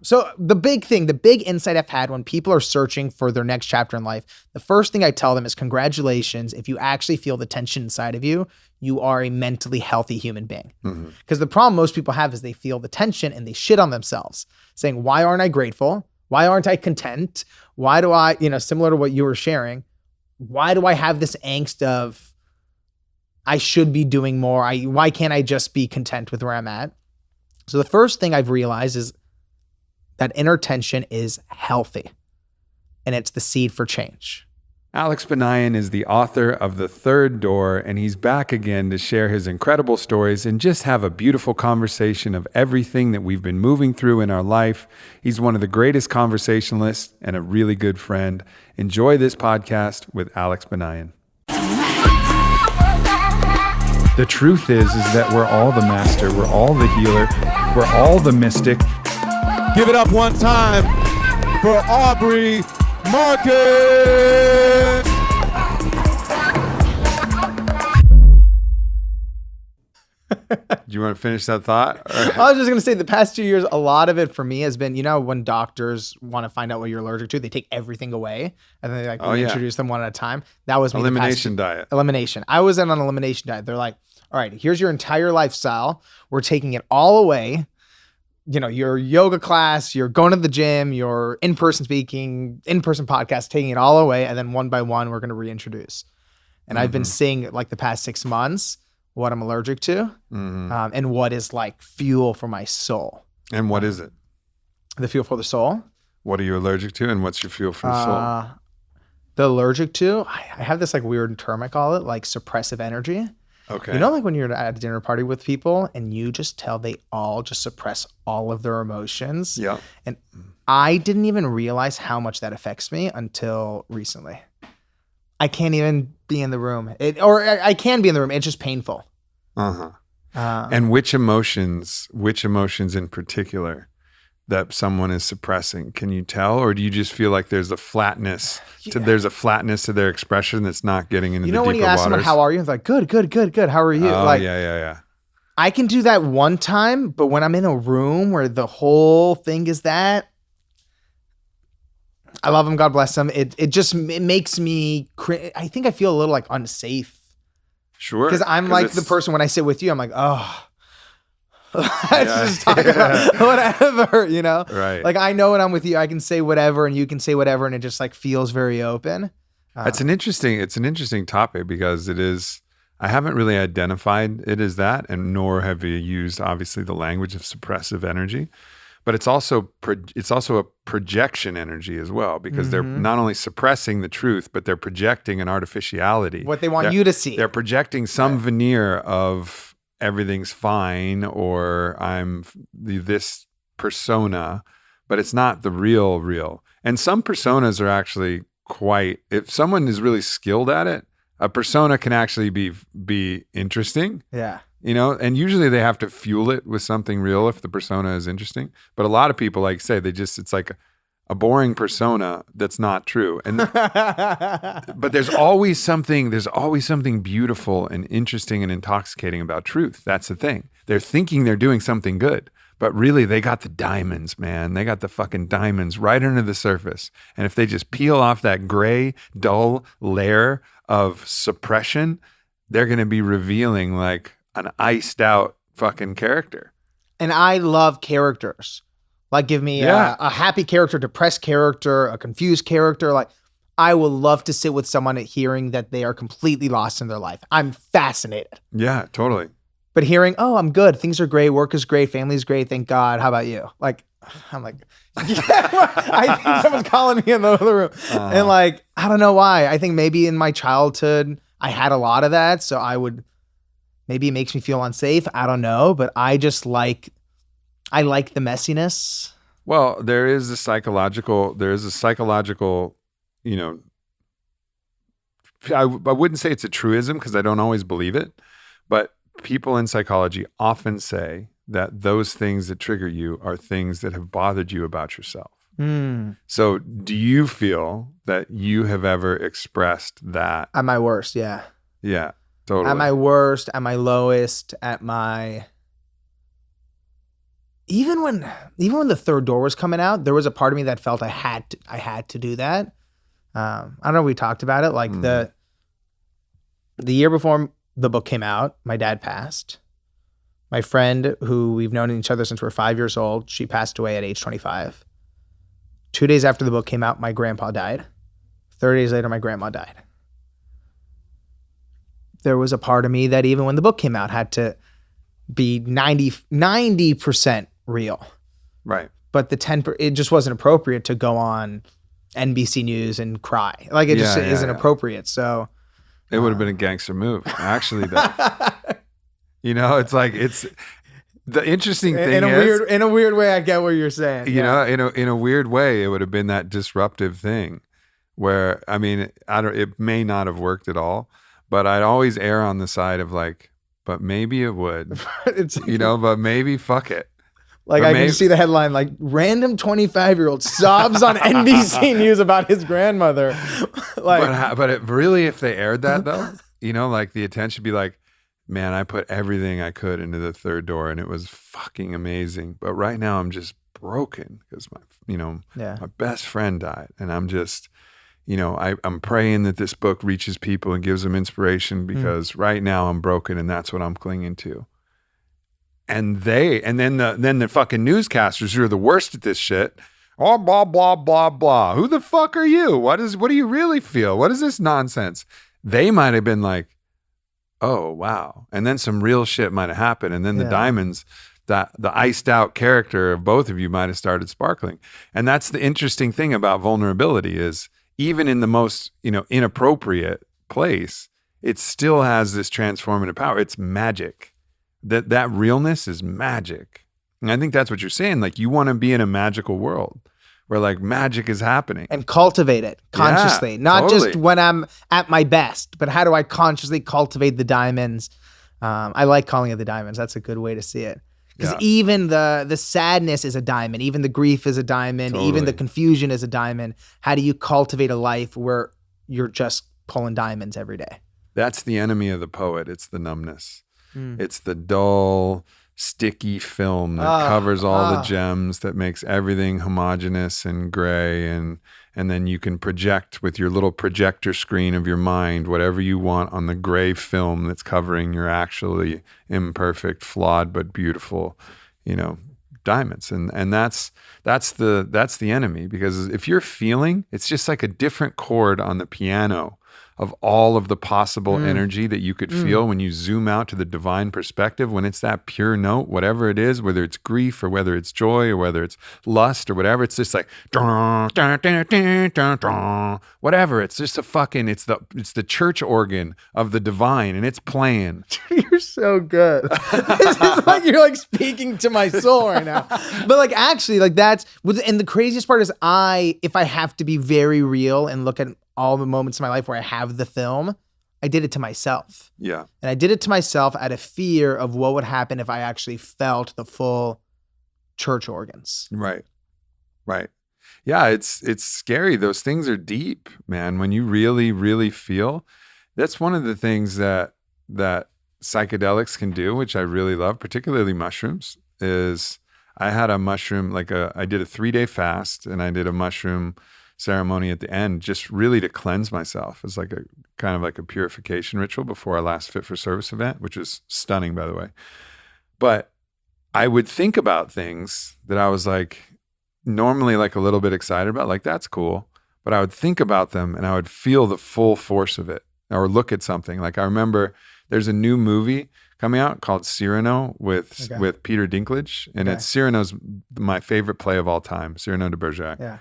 So the big insight I've had when people are searching for their next chapter in life, the first thing I tell them is congratulations. If you actually feel the tension inside of you, you are a mentally healthy human being. Because the problem most people have is they feel the tension and they shit on themselves saying, why aren't I grateful? Why aren't I content? Why do I, similar to what you were sharing, why do I have this angst of I should be doing more? Why can't I just be content with where I'm at? So the first thing I've realized is that inner tension is healthy, and it's the seed for change. Alex Banayan is the author of The Third Door, and he's back again to share his incredible stories and just have a beautiful conversation of everything that we've been moving through in our life. He's one of the greatest conversationalists and a really good friend. Enjoy this podcast with Alex Banayan. The truth is that we're all the master, we're all the healer, we're all the mystic. Give it up one time for Aubrey Marcus. Do you want to finish that thought? I was just going to say the past 2 years, a lot of it for me has been, when doctors want to find out what you're allergic to, they take everything away and then they introduce them one at a time. That was me. Elimination diet. Elimination. I was in an elimination diet. They're like, all right, here's your entire lifestyle. We're taking it all away. Your yoga class, you're going to the gym, your in-person speaking, in-person podcast, taking it all away. And then one by one, we're going to reintroduce. And I've been seeing like the past 6 months, what I'm allergic to and what is like fuel for my soul. And what is it? The fuel for the soul. What are you allergic to? And what's your fuel for the soul? The allergic to, I have this like weird term, I call it like suppressive energy. Okay. Like when you're at a dinner party with people and you just tell they all just suppress all of their emotions. Yeah. And I didn't even realize how much that affects me until recently. I can't even be in the room. I can be in the room. It's just painful. And which emotions in particular that someone is suppressing? Can you tell, or do you just feel like there's a flatness to their expression that's not getting into the deeper waters? When you ask someone, how are you? It's like, good. How are you? Oh, yeah. I can do that one time, but when I'm in a room where the whole thing is that, I love them. God bless them. It makes me, I think I feel a little like unsafe. Sure. Because I'm like the person when I sit with you, I'm like, oh, just talk about whatever, Right. Like I know when I'm with you, I can say whatever and you can say whatever. And it just like feels very open. It's an interesting topic because it is, I haven't really identified it as that, and nor have you used obviously the language of suppressive energy, but it's also a projection energy as well, because they're not only suppressing the truth, but they're projecting an artificiality. What they want you to see. They're projecting some veneer of everything's fine, or I'm this persona, but it's not the real. And some personas are actually if someone is really skilled at it, a persona can actually be interesting. Yeah. And usually they have to fuel it with something real if the persona is interesting. But a lot of people, like say, it's like a boring persona that's not true. And but there's always something beautiful and interesting and intoxicating about truth. That's the thing. They're thinking they're doing something good, but really they got the diamonds, man. They got the fucking diamonds right under the surface. And if they just peel off that gray, dull layer of suppression, they're going to be revealing like an iced out fucking character. And I love characters. Like give me a happy character, depressed character, a confused character. Like I would love to sit with someone hearing that they are completely lost in their life. I'm fascinated. Yeah, totally. But hearing, oh, I'm good. Things are great. Work is great. Family's great. Thank God. How about you? Like, I'm like, I think someone's calling me in the other room. And like, I don't know why. I think maybe in my childhood, I had a lot of that. So maybe it makes me feel unsafe. I don't know. But I like the messiness. Well, there is a psychological, I wouldn't say it's a truism because I don't always believe it, but people in psychology often say that those things that trigger you are things that have bothered you about yourself. So do you feel that you have ever expressed that? At my worst, yeah. Yeah, totally. At my worst, at my lowest, at my even when the third door was coming out, there was a part of me that felt I had to do that. I don't know if we talked about it. Like the year before the book came out, my dad passed. My friend, who we've known each other since we're 5 years old, she passed away at age 25. 2 days after the book came out, my grandpa died. 30 days later, my grandma died. There was a part of me that even when the book came out had to be 90% real. Right. But it just wasn't appropriate to go on NBC News and cry. Like it just isn't appropriate. So it would have been a gangster move, actually. Though. It's like it's the interesting thing in a weird way. I get what you're saying. You know, in a weird way, it would have been that disruptive thing where it may not have worked at all, but I'd always err on the side of like, but maybe it would. But maybe fuck it. Like I can see the headline, like random 25-year-old sobs on NBC News about his grandmother. But if they aired that though, like the attention would be like, man, I put everything I could into the third door and it was fucking amazing. But right now I'm just broken because my best friend died, and I'm just, I'm praying that this book reaches people and gives them inspiration because right now I'm broken and that's what I'm clinging to. And then the fucking newscasters who are the worst at this shit. Oh, blah, blah, blah, blah. Who the fuck are you? What do you really feel? What is this nonsense? They might have been like, oh, wow. And then some real shit might have happened. And then the diamonds, the iced out character of both of you might have started sparkling. And that's the interesting thing about vulnerability is even in the most, inappropriate place, it still has this transformative power. It's magic. That realness is magic. And I think that's what you're saying. Like you want to be in a magical world where like magic is happening. And cultivate it consciously. Not just when I'm at my best, but how do I consciously cultivate the diamonds? I like calling it the diamonds. That's a good way to see it. Because even the sadness is a diamond. Even the grief is a diamond. Totally. Even the confusion is a diamond. How do you cultivate a life where you're just pulling diamonds every day? That's the enemy of the poet. It's the numbness. It's the dull, sticky film that covers all the gems, that makes everything homogeneous and gray, and then you can project with your little projector screen of your mind whatever you want on the gray film that's covering your actually imperfect, flawed but beautiful, diamonds. And that's the enemy, because if you're feeling, it's just like a different chord on the piano of all of the possible energy that you could feel when you zoom out to the divine perspective, when it's that pure note, whatever it is, whether it's grief or whether it's joy or whether it's lust or whatever, it's just like, whatever. It's just it's the church organ of the divine, and it's playing. You're so good. It's like you're like speaking to my soul right now. But like actually, like and the craziest part is if I have to be very real and look at all the moments in my life where I have the film, I did it to myself. Yeah. And I did it to myself out of fear of what would happen if I actually felt the full church organs. Right. Yeah, it's scary. Those things are deep, man. When you really, really feel, that's one of the things that psychedelics can do, which I really love, particularly mushrooms, is I had a mushroom, I did a 3-day fast, and I did a mushroom ceremony at the end, just really to cleanse myself. It's like a kind of like a purification ritual before our last Fit for Service event, which was stunning, by the way. But I would think about things that I was like normally like a little bit excited about, like that's cool. But I would think about them and I would feel the full force of it, or look at something. Like I remember there's a new movie coming out called Cyrano with Peter Dinklage, and it's Cyrano's my favorite play of all time, Cyrano de Bergerac. Yeah.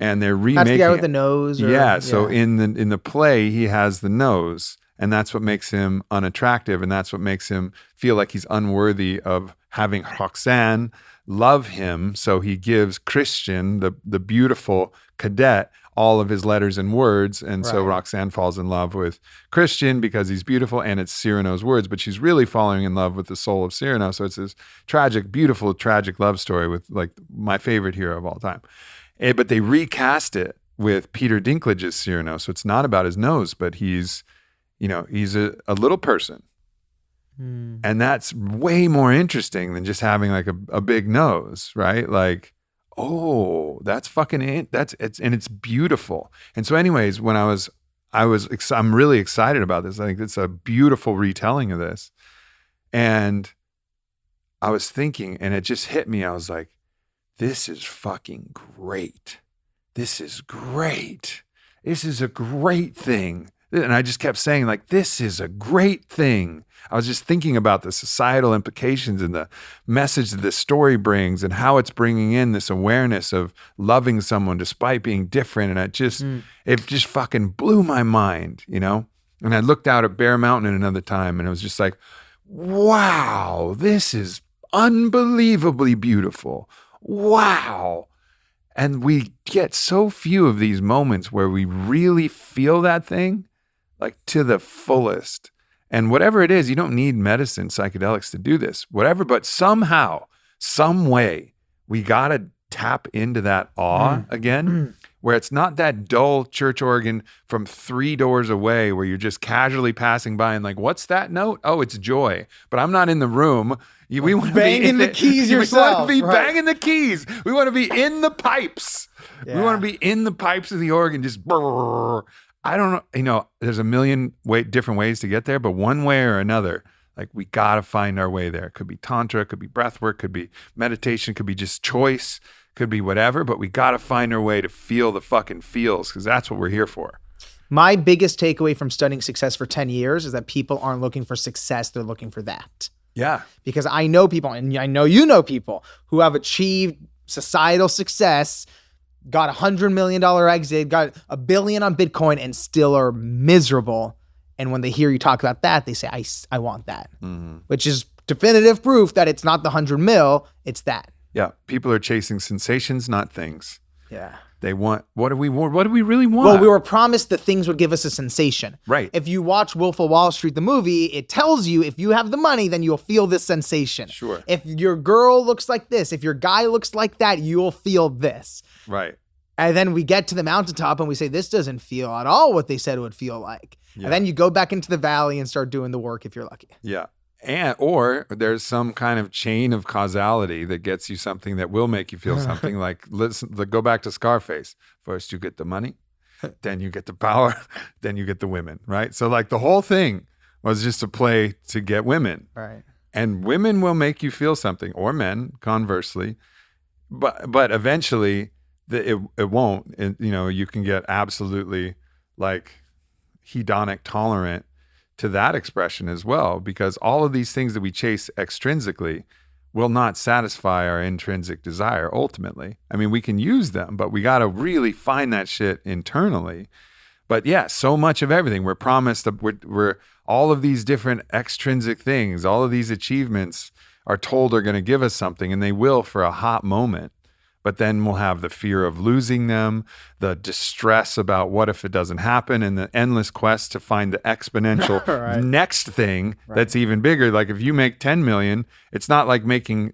And they're remaking That's the guy with the nose. So in the play, he has the nose, and that's what makes him unattractive, and that's what makes him feel like he's unworthy of having Roxanne love him. So he gives Christian, the beautiful cadet, all of his letters and words, and so Roxanne falls in love with Christian because he's beautiful, and it's Cyrano's words, but she's really falling in love with the soul of Cyrano. So it's this tragic, beautiful, tragic love story with like my favorite hero of all time. But they recast it with Peter Dinklage as Cyrano. So it's not about his nose, but he's a little person. And that's way more interesting than just having like a big nose, right? Like, oh, that's fucking it. It's beautiful. And so anyways, when I'm really excited about this. I think it's a beautiful retelling of this. And I was thinking, and it just hit me. I was like, this is fucking great. This is great. This is a great thing. And I just kept saying, like, this is a great thing. I was just thinking about the societal implications and the message that this story brings and how it's bringing in this awareness of loving someone despite being different. And it just fucking blew my mind, you know? And I looked out at Bear Mountain another time and it was just like, wow, this is unbelievably beautiful. Wow. And we get so few of these moments where we really feel that thing like to the fullest. And whatever it is, you don't need medicine, psychedelics to do this, whatever, but somehow, some way, we got to tap into that awe again, where it's not that dull church organ from 3 doors away where you're just casually passing by and like, what's that note? Oh, it's joy. But I'm not in the room. We want to be banging the keys yourself. We want to be banging the keys. We want to be in the pipes. Yeah. We want to be in the pipes of the organ, just brrr. I don't know, you know, there's a million different ways to get there, but one way or another, like we got to find our way there. It could be tantra, it could be breath work, could be meditation, could be just choice, could be whatever, but we got to find our way to feel the fucking feels because that's what we're here for. My biggest takeaway from studying success for 10 years is that people aren't looking for success, they're looking for that. Yeah. Because I know people, and I know you know people who have achieved societal success, got $100 million exit, got $1 billion on Bitcoin, and still are miserable. And when they hear you talk about that, they say, I want that, which is definitive proof that it's not the 100 mil, it's that. Yeah. People are chasing sensations, not things. Yeah. They want, what do we really want? Well, we were promised that things would give us a sensation. Right. If you watch Wolf of Wall Street, the movie, it tells you if you have the money, then you'll feel this sensation. Sure. If your girl looks like this, if your guy looks like that, you'll feel this. Right. And then we get to the mountaintop and we say, this doesn't feel at all what they said it would feel like. Yeah. And then you go back into the valley and start doing the work if you're lucky. Yeah. Or there's some kind of chain of causality that gets you something that will make you feel something like, go back to Scarface. First you get the money, then you get the power, then you get the women, right? So like the whole thing was just a play to get women. Right. And women will make you feel something, or men, conversely. But eventually it won't. And, you know, you can get absolutely like hedonic tolerant to that expression as well, because all of these things that we chase extrinsically will not satisfy our intrinsic desire ultimately. I mean, we can use them, but we got to really find that shit internally. But yeah, so much of everything we're promised that we're all of these different extrinsic things, all of these achievements are told are going to give us something, and they will for a hot moment. But then we'll have the fear of losing them, the distress about what if it doesn't happen, and the endless quest to find the exponential right. next thing that's even bigger. Like if you make 10 million, it's not like making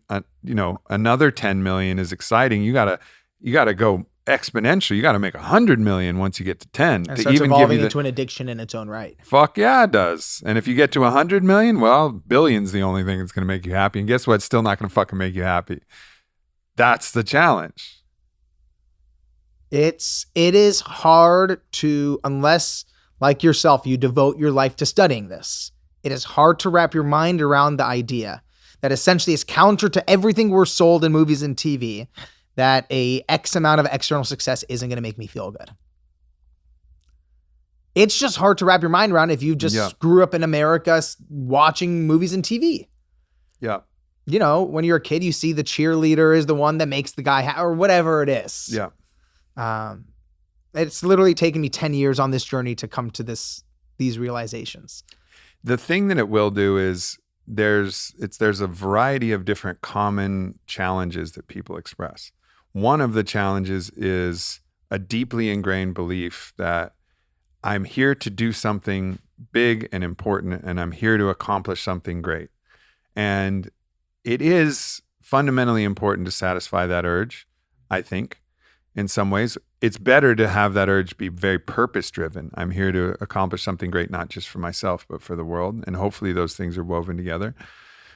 another 10 million is exciting. You gotta go exponential. You gotta make 100 million once you get to 10. And to starts even evolving give you into an addiction in its own right. Fuck yeah, it does. And if you get to 100 million, well, billion's the only thing that's gonna make you happy. And guess what? It's still not gonna fucking make you happy. That's the challenge. It is hard to, unless like yourself, you devote your life to studying this. It is hard to wrap your mind around the idea that essentially is counter to everything we're sold in movies and TV, that a X amount of external success isn't going to make me feel good. It's just hard to wrap your mind around if you just grew up in America watching movies and TV. Yeah. You know, when you're a kid, you see the cheerleader is the one that makes the guy or whatever it is. Yeah. It's literally taken me 10 years on this journey to come to these realizations. The thing that it will do is there's a variety of different common challenges that people express. One of the challenges is a deeply ingrained belief that I'm here to do something big and important, and I'm here to accomplish something great. And it is fundamentally important to satisfy that urge, I think. in some ways. It's better to have that urge be very purpose driven. I'm here to accomplish something great, not just for myself, but for the world. And hopefully those things are woven together.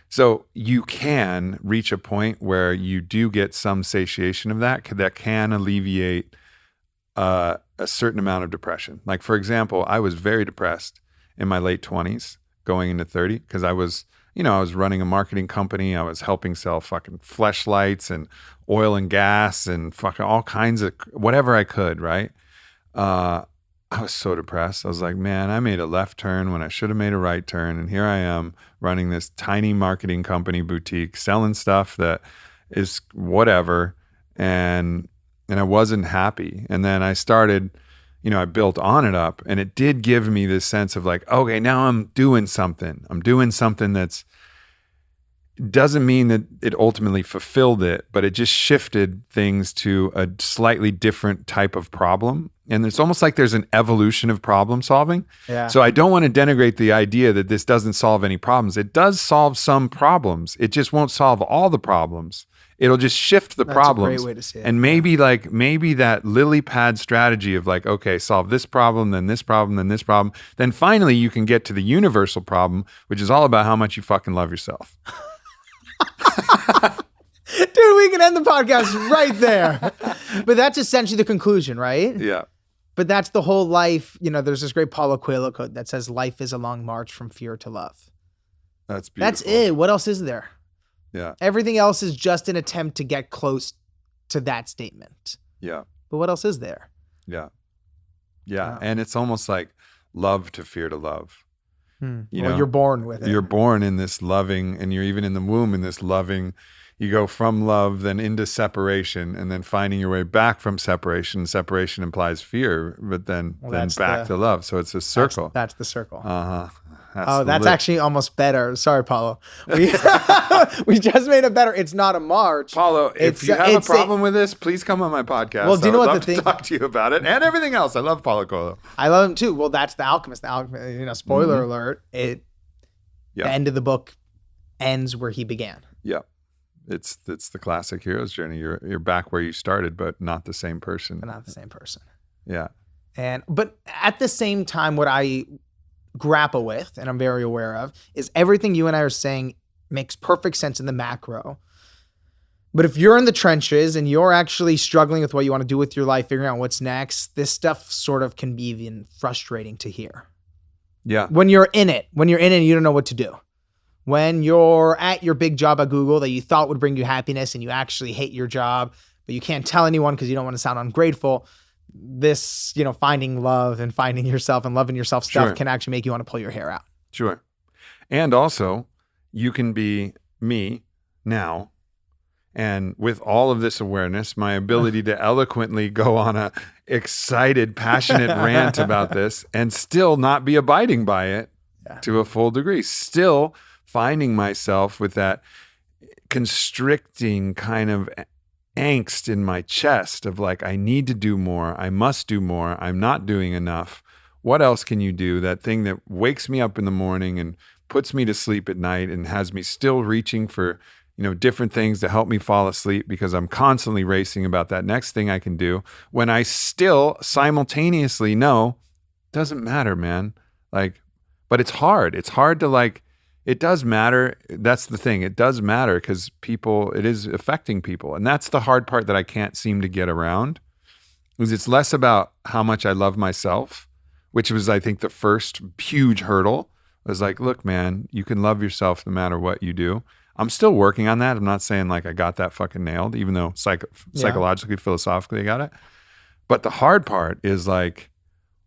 So you can reach a point where you do get some satiation of that can alleviate a certain amount of depression. Like, for example, I was very depressed in my late 20s going into 30 because I was running a marketing company. I was helping sell fucking fleshlights and oil and gas and fucking all kinds of whatever I could, right? I was so depressed. I was like, man, I made a left turn when I should have made a right turn. And here I am running this tiny marketing company boutique, selling stuff that is whatever. And I wasn't happy. And then I started, I built Onnit up, and it did give me this sense of like, okay, now I'm doing something. I'm doing something that's doesn't mean that it ultimately fulfilled it, but it just shifted things to a slightly different type of problem. And it's almost like there's an evolution of problem solving. Yeah. So I don't want to denigrate the idea that this doesn't solve any problems. It does solve some problems. It just won't solve all the problems. It'll just shift the problems. That's a great way to see it. And maybe that lily pad strategy of like, okay, solve this problem, then this problem, then this problem. Then finally you can get to the universal problem, which is all about how much you fucking love yourself. Dude, we can end the podcast right there. But that's essentially the conclusion, right? Yeah. But that's the whole life. There's this great Paulo Coelho quote that says, life is a long march from fear to love. That's beautiful. That's it. What else is there? Yeah. Everything else is just an attempt to get close to that statement. Yeah. But what else is there? Yeah. Yeah. Wow. And it's almost like love to fear to love. You're born with it. You're born in this loving, and you're even in the womb in this loving. You go from love, then into separation, and then finding your way back from separation. Separation implies fear, but then back to love. So it's a circle. That's the circle. That's actually almost better. Sorry, Paulo. We just made it better. It's not a march. Paulo, if you have a problem with this, please come on my podcast. Well, do you know what the thing? Talk to you about it and everything else. I love Paulo Coelho. I love him too. Well, that's The Alchemist. The Alchemist. Spoiler alert. The end of the book ends where he began. Yeah. It's the classic hero's journey. You're back where you started, but not the same person. Yeah. But at the same time, what I grapple with, and I'm very aware of, is everything you and I are saying makes perfect sense in the macro. But if you're in the trenches and you're actually struggling with what you want to do with your life, figuring out what's next, this stuff sort of can be even frustrating to hear. Yeah. When you're in it and you don't know what to do. When you're at your big job at Google that you thought would bring you happiness and you actually hate your job, but you can't tell anyone because you don't want to sound ungrateful, this, finding love and finding yourself and loving yourself stuff can actually make you want to pull your hair out. Sure. And also, you can be me now. And with all of this awareness, my ability to eloquently go on a excited, passionate rant about this and still not be abiding by it to a full degree. Still finding myself with that constricting kind of angst in my chest of like, I need to do more. I must do more. I'm not doing enough. What else can you do? That thing that wakes me up in the morning and puts me to sleep at night and has me still reaching for, different things to help me fall asleep because I'm constantly racing about that next thing I can do when I still simultaneously know doesn't matter, man. Like, but it's hard. It's hard to it does matter. That's the thing. It does matter because it is affecting people. And that's the hard part that I can't seem to get around is it's less about how much I love myself, which was, I think, the first huge hurdle. I was like, look, man, you can love yourself no matter what you do. I'm still working on that. I'm not saying I got that fucking nailed, even though psychologically, philosophically, I got it. But the hard part is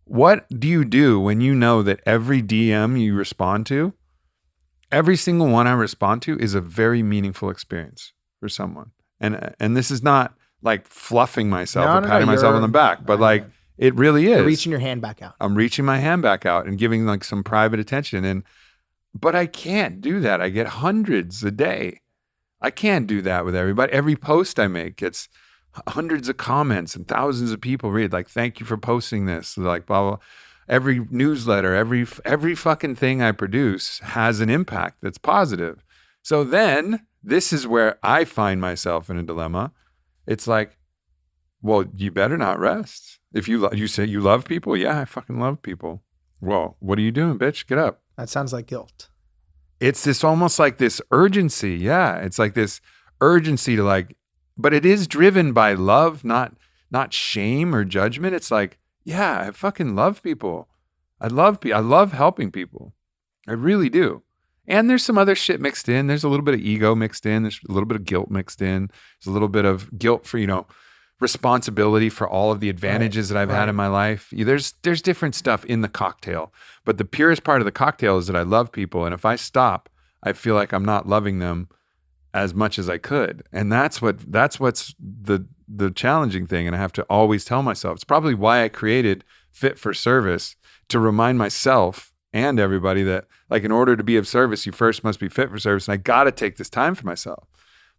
what do you do when you know that every DM you respond to, every single one I respond to is a very meaningful experience for someone. And this is not fluffing myself or patting myself on the back, but it really is. You're reaching your hand back out. I'm reaching my hand back out and giving some private attention. But I can't do that. I get hundreds a day. I can't do that with everybody. Every post I make gets hundreds of comments and thousands of people read thank you for posting this, blah, blah. Every newsletter, every fucking thing I produce has an impact that's positive. So then this is where I find myself in a dilemma. It's Well, you better not rest. If you say you love people, yeah, I fucking love people. Well, what are you doing, bitch? Get up. That sounds like guilt. It's this almost like this urgency. Yeah, it's like this urgency to like, but it is driven by love, not shame or judgment. It's like, yeah, I fucking love people. I love helping people. I really do. And there's some other shit mixed in. There's a little bit of ego mixed in. There's a little bit of guilt mixed in. There's a little bit of guilt for, responsibility for all of the advantages that I've had in my life. There's different stuff in the cocktail, but the purest part of the cocktail is that I love people. And if I stop, I feel like I'm not loving them as much as I could. And that's what's the challenging thing. And I have to always tell myself, it's probably why I created Fit for Service, to remind myself and everybody that, like, in order to be of service, you first must be fit for service. And I got to take this time for myself.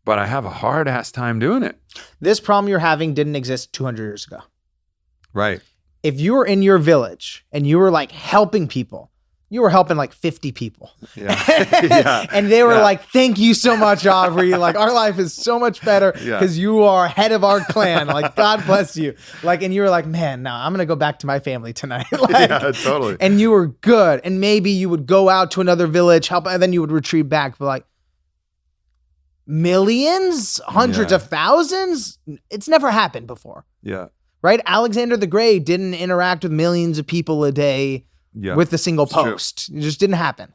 But I have a hard ass time doing it. This problem you're having didn't exist 200 years ago. Right. If you were in your village and you were like helping people, you were helping like 50 people. Yeah. Yeah. And they were like, thank you so much, Aubrey. Like, our life is so much better because you are head of our clan. Like, God bless you. Like, and you were like, man, no, I'm going to go back to my family tonight. Like, yeah, totally. And you were good. And maybe you would go out to another village, help, and then you would retreat back. But like, millions, hundreds of thousands, it's never happened before. Yeah. Right? Alexander the Great didn't interact with millions of people a day with a single post. It just didn't happen.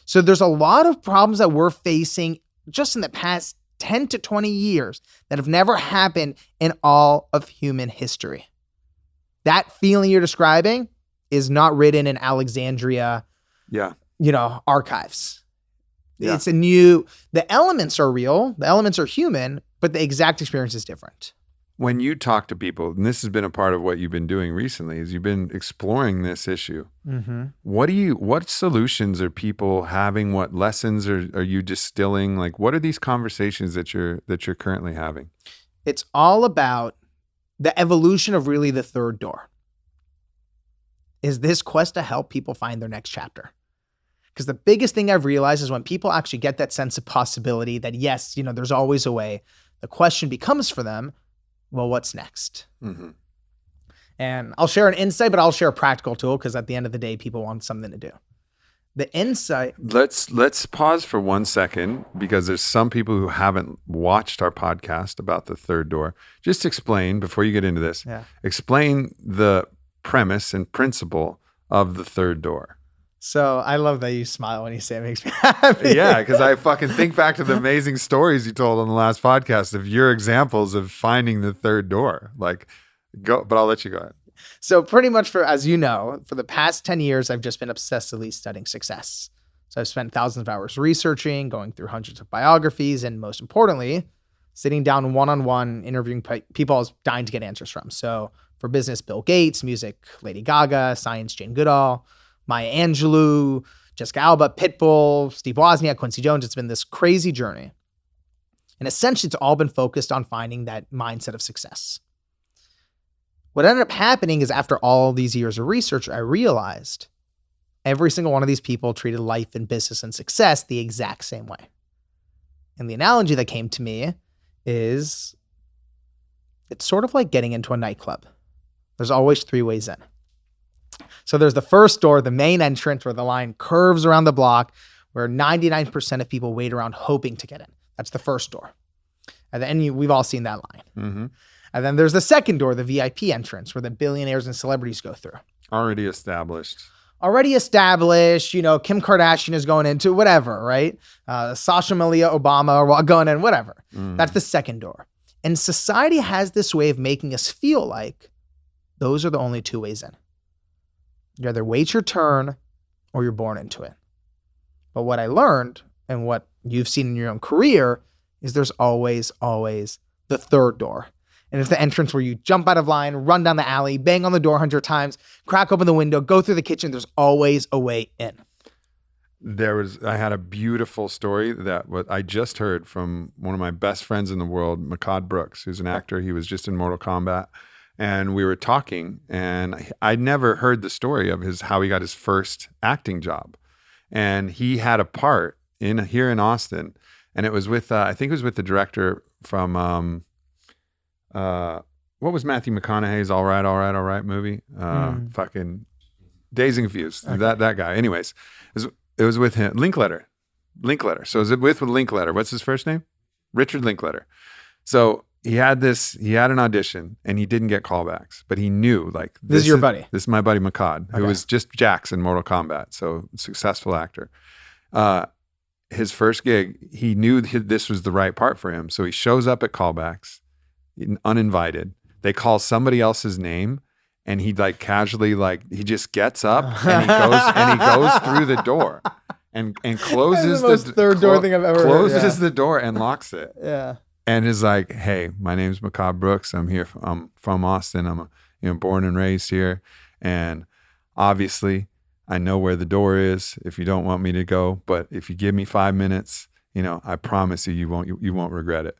So there's a lot of problems that we're facing just in the past 10 to 20 years that have never happened in all of human history. That feeling you're describing is not written in Alexandria, archives. Yeah. It's the elements are real, the elements are human, but the exact experience is different. When you talk to people, and this has been a part of what you've been doing recently, is you've been exploring this issue. Mm-hmm. What solutions are people having? What lessons are you distilling? Like, what are these conversations that you're currently having? It's all about the evolution of really the third door. Is this quest to help people find their next chapter? Because the biggest thing I've realized is when people actually get that sense of possibility that, yes, there's always a way, the question becomes for them, well, what's next? Mm-hmm. And I'll share an insight, but I'll share a practical tool because at the end of the day, people want something to do. The insight. Let's pause for 1 second because there's some people who haven't watched our podcast about the third door. Just explain, before you get into this, explain the premise and principle of the third door. So I love that you smile when you say it makes me happy. Yeah, because I fucking think back to the amazing stories you told on the last podcast of your examples of finding the third door. Like, go, but I'll let you go ahead. So pretty much for the past 10 years, I've just been obsessively studying success. So I've spent thousands of hours researching, going through hundreds of biographies, and most importantly, sitting down one-on-one, interviewing people I was dying to get answers from. So for business, Bill Gates; music, Lady Gaga; science, Jane Goodall; Maya Angelou, Jessica Alba, Pitbull, Steve Wozniak, Quincy Jones. It's been this crazy journey. And essentially, it's all been focused on finding that mindset of success. What ended up happening is after all these years of research, I realized every single one of these people treated life and business and success the exact same way. And the analogy that came to me is it's sort of like getting into a nightclub. There's always 3 ways in. So there's the first door, the main entrance, where the line curves around the block, where 99% of people wait around hoping to get in. That's the first door. And then we've all seen that line. Mm-hmm. And then there's the second door, the VIP entrance, where the billionaires and celebrities go through. Already established. Kim Kardashian is going into whatever, right? Sasha Malia Obama are going in, whatever. Mm-hmm. That's the second door. And society has this way of making us feel like those are the only 2 ways in. You either wait your turn or you're born into it. But what I learned, and what you've seen in your own career, is there's always the third door. And it's the entrance where you jump out of line, run down the alley, bang on the door 100 times, crack open the window, go through the kitchen. There's always a way in. I had a beautiful story that I just heard from one of my best friends in the world, Makad Brooks, who's an actor. He was just in Mortal Kombat. And we were talking, and I'd never heard the story of how he got his first acting job. And he had a part here in Austin, and it was with I think it was with the director from what was Matthew McConaughey's All Right movie? Fucking Dazed and Confused. Okay. That guy. Anyways, it was with him. Linklater. So is it with Linklater? What's his first name? Richard Linklater. So he had an audition and he didn't get callbacks, but he knew like this is your buddy. This is my buddy Makad, who was just Jax in Mortal Kombat. So successful actor. His first gig, he knew this was the right part for him. So he shows up at callbacks, uninvited. They call somebody else's name, and he like casually he just gets up and he goes through the door and closes the third door thing I've ever heard. Closes the door and locks it. Yeah. And is like, hey, my name's Makad Brooks. I'm from Austin. I'm born and raised here, and obviously I know where the door is if you don't want me to go, but if you give me 5 minutes, I promise you won't regret it.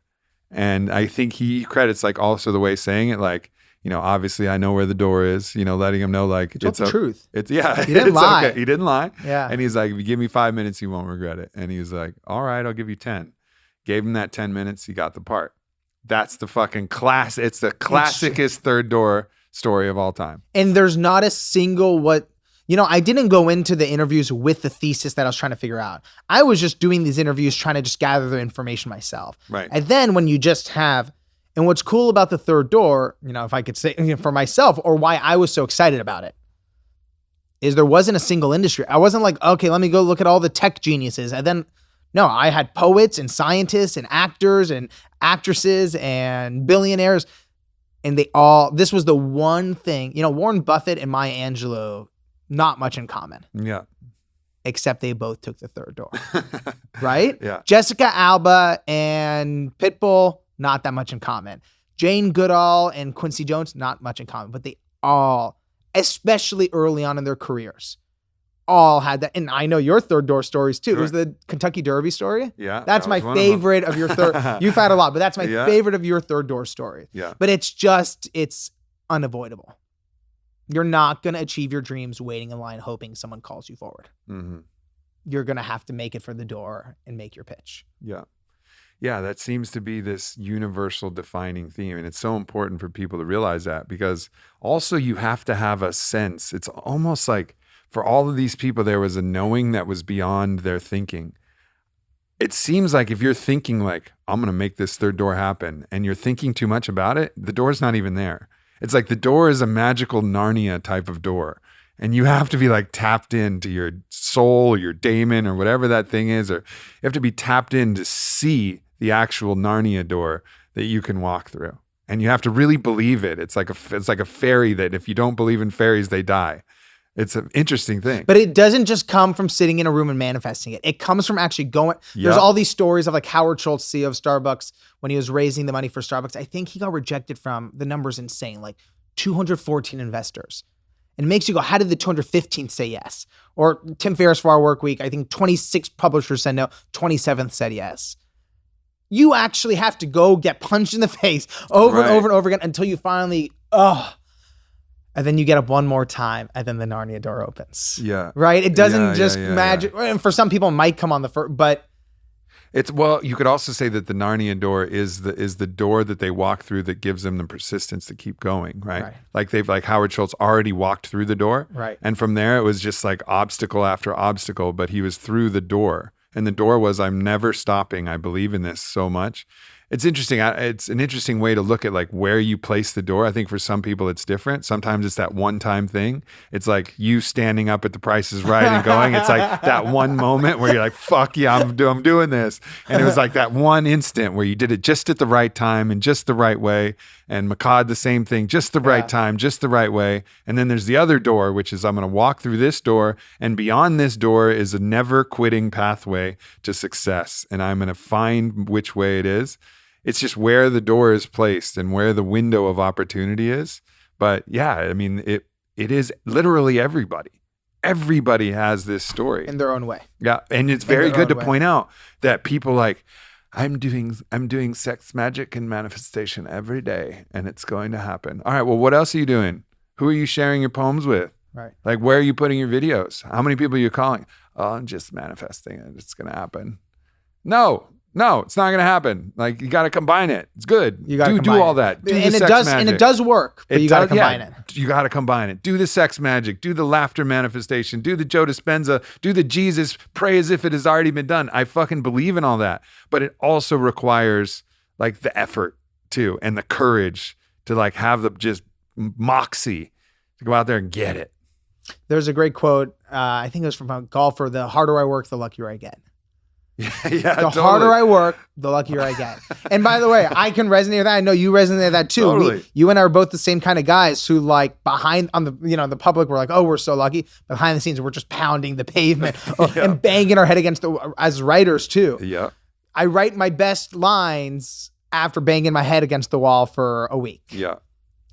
And I think he credits like also the way saying it, like, obviously I know where the door is, letting him know like it's the truth. It's yeah. He didn't lie. Okay. He didn't lie. Yeah. And he's like, if you give me 5 minutes, you won't regret it. And he was like, all right, I'll give you 10. Gave him that 10 minutes. He got the part. That's the fucking class. It's the classicest third door story of all time. And there's not a single I didn't go into the interviews with the thesis that I was trying to figure out. I was just doing these interviews trying to just gather the information myself. Right. And then when you just have, and what's cool about the third door, if I could say for myself or why I was so excited about it, is there wasn't a single industry. I wasn't like, okay, let me go look at all the tech geniuses. And then, no, I had poets and scientists and actors and actresses and billionaires. And this was the one thing, Warren Buffett and Maya Angelou, not much in common. Yeah. Except they both took the third door. Right? Yeah. Jessica Alba and Pitbull, not that much in common. Jane Goodall and Quincy Jones, not much in common. But they all, especially early on in their careers, all had that. And I know your third door stories too. Sure. It was the Kentucky Derby story. Yeah. That's my favorite of your third. You've had a lot, but that's my favorite of your third door story. Yeah. But it's unavoidable. You're not going to achieve your dreams waiting in line hoping someone calls you forward. Mm-hmm. You're going to have to make it for the door and make your pitch. Yeah. Yeah, that seems to be this universal defining theme. And it's so important for people to realize that, because also you have to have a sense. It's almost like for all of these people, there was a knowing that was beyond their thinking. It seems like if you're thinking like, I'm going to make this third door happen, and you're thinking too much about it, the door's not even there. It's like the door is a magical Narnia type of door. And you have to be like tapped into your soul or your daemon or whatever that thing is, or you have to be tapped in to see the actual Narnia door that you can walk through. And you have to really believe it. It's like a fairy that if you don't believe in fairies, they die. It's an interesting thing. But it doesn't just come from sitting in a room and manifesting it. It comes from actually going. Yep. There's all these stories of like Howard Schultz, CEO of Starbucks, when he was raising the money for Starbucks. I think he got rejected from, the number's insane, like 214 investors. And it makes you go, how did the 215th say yes? Or Tim Ferriss for Our Work Week, I think 26 publishers said no, 27th said yes. You actually have to go get punched in the face over and over and over again until you finally, and then you get up one more time, and then the Narnia door opens. Yeah. Right? It doesn't magic. And for some people, it might come on the first, but. You could also say that the Narnia door is the door that they walk through that gives them the persistence to keep going, right? Like Howard Schultz already walked through the door. Right. And from there, it was just like obstacle after obstacle, but he was through the door. And the door was, I'm never stopping. I believe in this so much. It's interesting. It's an interesting way to look at like where you place the door. I think for some people it's different. Sometimes it's that one-time thing. It's like you standing up at the Price is Right and going. It's like that one moment where you're like, fuck yeah, I'm doing this. And it was like that one instant where you did it just at the right time and just the right way. And Makad, the same thing, just the right time, just the right way. And then there's the other door, which is I'm going to walk through this door, and beyond this door is a never quitting pathway to success. And I'm going to find which way it is. It's just where the door is placed and where the window of opportunity is. But yeah, I mean, it is literally everybody. Everybody has this story. In their own way. Yeah. And it's very good to point out that people like, I'm doing sex magic and manifestation every day, and it's going to happen. All right, well, what else are you doing? Who are you sharing your poems with? Right. Like, where are you putting your videos? How many people are you calling? Oh, I'm just manifesting it. It's going to happen. No, No, it's not going to happen. Like, you got to combine it. It's good. You got to do all that. Do the sex magic. And it does work, but you got to combine it. You got to combine it. Do the sex magic. Do the laughter manifestation. Do the Joe Dispenza. Do the Jesus. Pray as if it has already been done. I fucking believe in all that. But it also requires like the effort too, and the courage to like have the just moxie to go out there and get it. There's a great quote. I think it was from a golfer. The harder I work, the luckier I get. Yeah, the harder I work, the luckier I get. And by the way, I can resonate with that. I know you resonate with that too. Totally. You and I are both the same kind of guys who like behind on the, the public, we're like, oh, we're so lucky. Behind the scenes, we're just pounding the pavement and banging our head against as writers too. Yeah. I write my best lines after banging my head against the wall for a week. Yeah.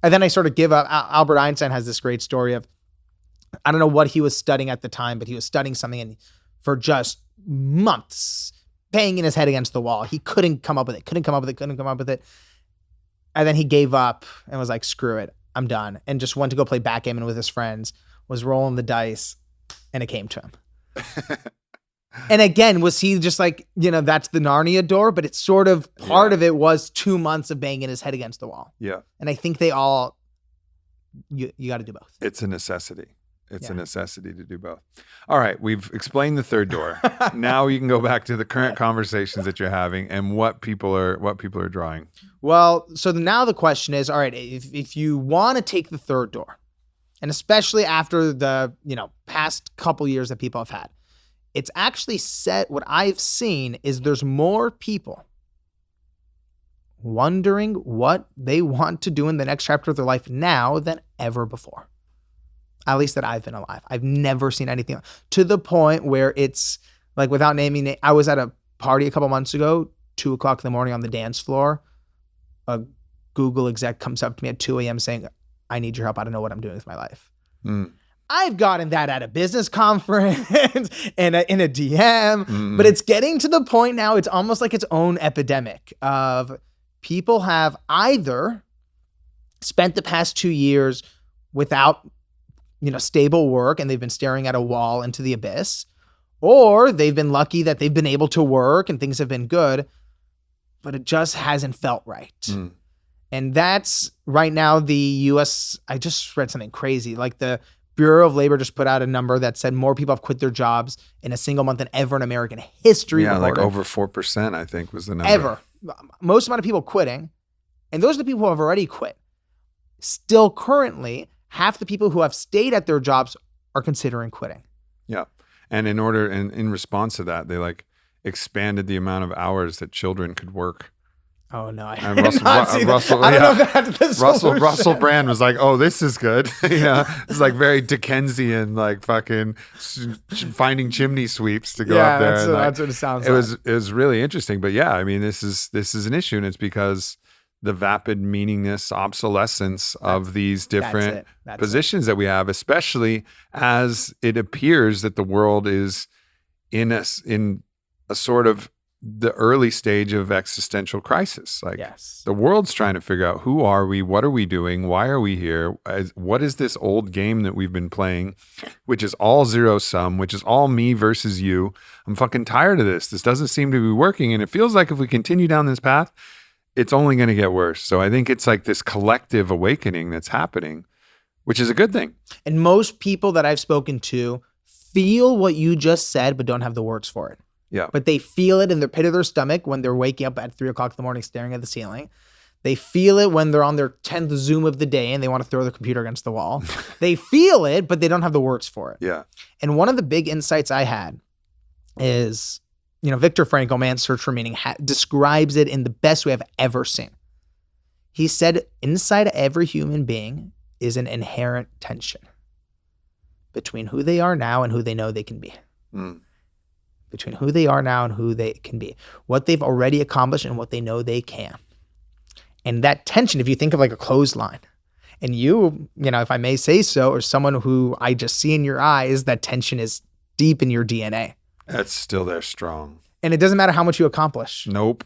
And then I sort of give up. Albert Einstein has this great story of, I don't know what he was studying at the time, but he was studying something and for just months, banging his head against the wall. He couldn't come up with it. And then he gave up and was like, screw it, I'm done. And just went to go play backgammon with his friends, was rolling the dice, and it came to him. And again, was he just like, that's the Narnia door, but it's sort of part of it was 2 months of banging his head against the wall. Yeah. And I think they all, you got to do both. It's a necessity. It's a necessity to do both. All right, we've explained the third door. Now you can go back to the current conversations that you're having and what people are drawing. Well, so now the question is, all right, if you want to take the third door, and especially after the past couple years that people have had, it's actually what I've seen is there's more people wondering what they want to do in the next chapter of their life now than ever before. At least that I've been alive. I've never seen anything to the point where it's like, without naming it, I was at a party a couple months ago, 2:00 in the morning on the dance floor. A Google exec comes up to me at 2 a.m. saying, I need your help. I don't know what I'm doing with my life. I've gotten that at a business conference and in a DM, but it's getting to the point now, it's almost like its own epidemic of people have either spent the past 2 years without stable work and they've been staring at a wall into the abyss, or they've been lucky that they've been able to work and things have been good, but it just hasn't felt right. And that's right now the US, I just read something crazy. Like the Bureau of Labor just put out a number that said more people have quit their jobs in a single month than ever in American history. Yeah, recorded. Like over 4%, I think was the number. Ever. Most amount of people quitting. And those are the people who have already quit. Still currently, half the people who have stayed at their jobs are considering quitting. Yeah. And in response to that, they like expanded the amount of hours that children could work. Oh no! I don't know if that's the solution. Russell Brand was like, "Oh, this is good." It's like very Dickensian, like fucking finding chimney sweeps to go up there. That's what it sounds like. It was really interesting, but yeah, I mean, this is an issue, and it's because the vapid meaningless obsolescence of these different positions that we have, especially as it appears that the world is in a sort of the early stage of existential crisis. Like the world's trying to figure out who are we, what are we doing, why are we here, what is this old game that we've been playing, which is all zero sum, which is all me versus you. I'm fucking tired of this. This doesn't seem to be working, and it feels like if we continue down this path, it's only going to get worse. So I think it's like this collective awakening that's happening, which is a good thing. And most people that I've spoken to feel what you just said, but don't have the words for it. Yeah. But they feel it in the pit of their stomach when they're waking up at 3:00 in the morning staring at the ceiling. They feel it when they're on their 10th Zoom of the day and they want to throw their computer against the wall. They feel it, but they don't have the words for it. Yeah. And one of the big insights I had is, Viktor Frankl, Man's Search for Meaning, describes it in the best way I've ever seen. He said, inside of every human being is an inherent tension between who they are now and who they know they can be. Between who they are now and who they can be, what they've already accomplished and what they know they can. And that tension, if you think of like a clothesline, and you, if I may say so, or someone who I just see in your eyes, that tension is deep in your DNA. That's still there strong. And it doesn't matter how much you accomplish. Nope.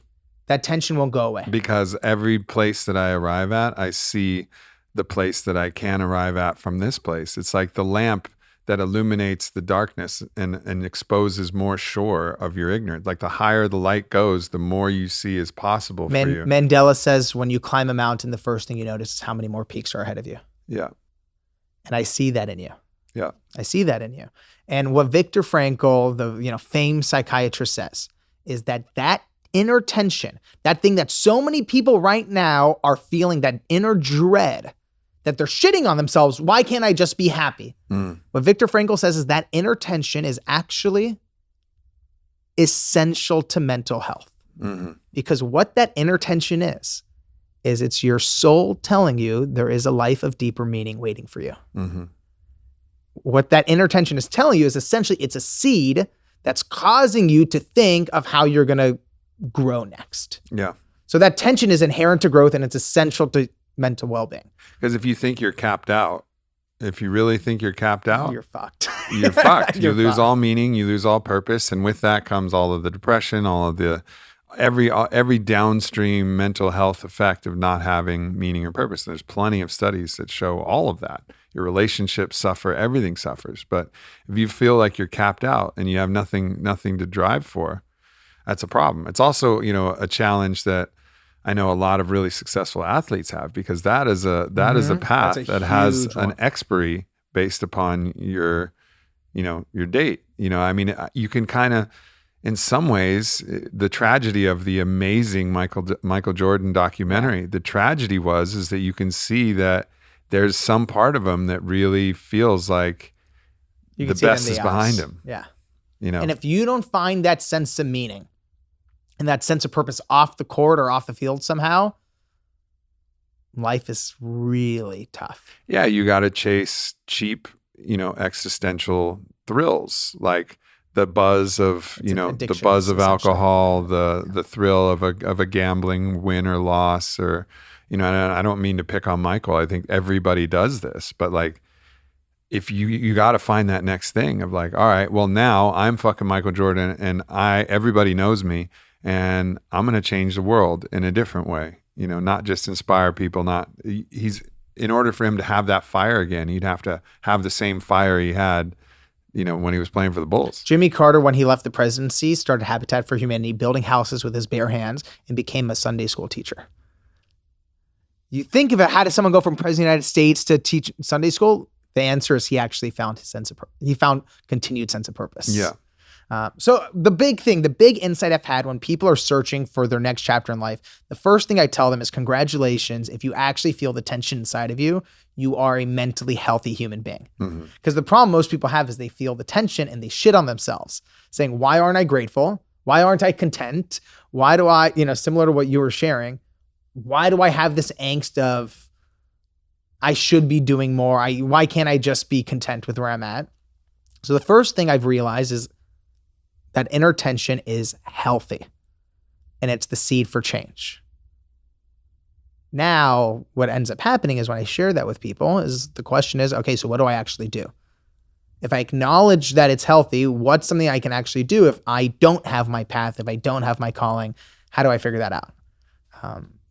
That tension won't go away. Because every place that I arrive at, I see the place that I can arrive at from this place. It's like the lamp that illuminates the darkness and exposes more shore of your ignorance. Like the higher the light goes, the more you see is possible for you. Mandela says when you climb a mountain, the first thing you notice is how many more peaks are ahead of you. Yeah. And I see that in you. Yeah. I see that in you. And what Viktor Frankl, the famed psychiatrist, says is that inner tension, that thing that so many people right now are feeling, that inner dread, that they're shitting on themselves. Why can't I just be happy? What Viktor Frankl says is that inner tension is actually essential to mental health. Because what that inner tension is it's your soul telling you there is a life of deeper meaning waiting for you. What that inner tension is telling you is essentially it's a seed that's causing you to think of how you're going to grow next. Yeah. So that tension is inherent to growth and it's essential to mental well-being. Because if you think you're capped out, if you really think you're capped out, you're fucked. You're fucked. You're You lose fucked. all meaning, you lose all purpose, and with that comes all of the depression, all of the every downstream mental health effect of not having meaning or purpose. There's plenty of studies that show all of that. Your relationships suffer, everything suffers. But if you feel like you're capped out and you have nothing to drive for, that's a problem. It's also, a challenge that I know a lot of really successful athletes have, because that is a path That's a that has huge an one. expiry based upon your date. You can kind of, in some ways, the tragedy of the amazing Michael Jordan documentary, the tragedy is that you can see that there's some part of him that really feels like You the can see it in best the is eyes. behind him. Yeah. You know, And if you don't find that sense of meaning and that sense of purpose off the court or off the field somehow, life is really tough. yeah, you got to chase cheap, existential thrills, like the buzz of, It's an the addiction, buzz of essentially. alcohol, the thrill of a gambling win or loss, or, and I don't mean to pick on Michael. I think everybody does this, but like, if you got to find that next thing of like, all right, well now I'm fucking Michael Jordan and everybody knows me and I'm going to change the world in a different way, not just inspire people, in order for him to have that fire again, he'd have to have the same fire he had, when he was playing for the Bulls. Jimmy Carter, when he left the presidency, started Habitat for Humanity, building houses with his bare hands, and became a Sunday school teacher. You think of it, how does someone go from president of the United States to teach Sunday school? The answer is he actually found he found continued sense of purpose. Yeah. So the big insight I've had when people are searching for their next chapter in life, the first thing I tell them is congratulations. If you actually feel the tension inside of you, you are a mentally healthy human being. Because the problem most people have is they feel the tension and they shit on themselves, saying, why aren't I grateful? Why aren't I content? Why do I, similar to what you were sharing, why do I have this angst of I should be doing more? Why can't I just be content with where I'm at? So the first thing I've realized is that inner tension is healthy and it's the seed for change. Now, what ends up happening is when I share that with people is the question is, okay, so what do I actually do? If I acknowledge that it's healthy, what's something I can actually do if I don't have my path, if I don't have my calling? How do I figure that out?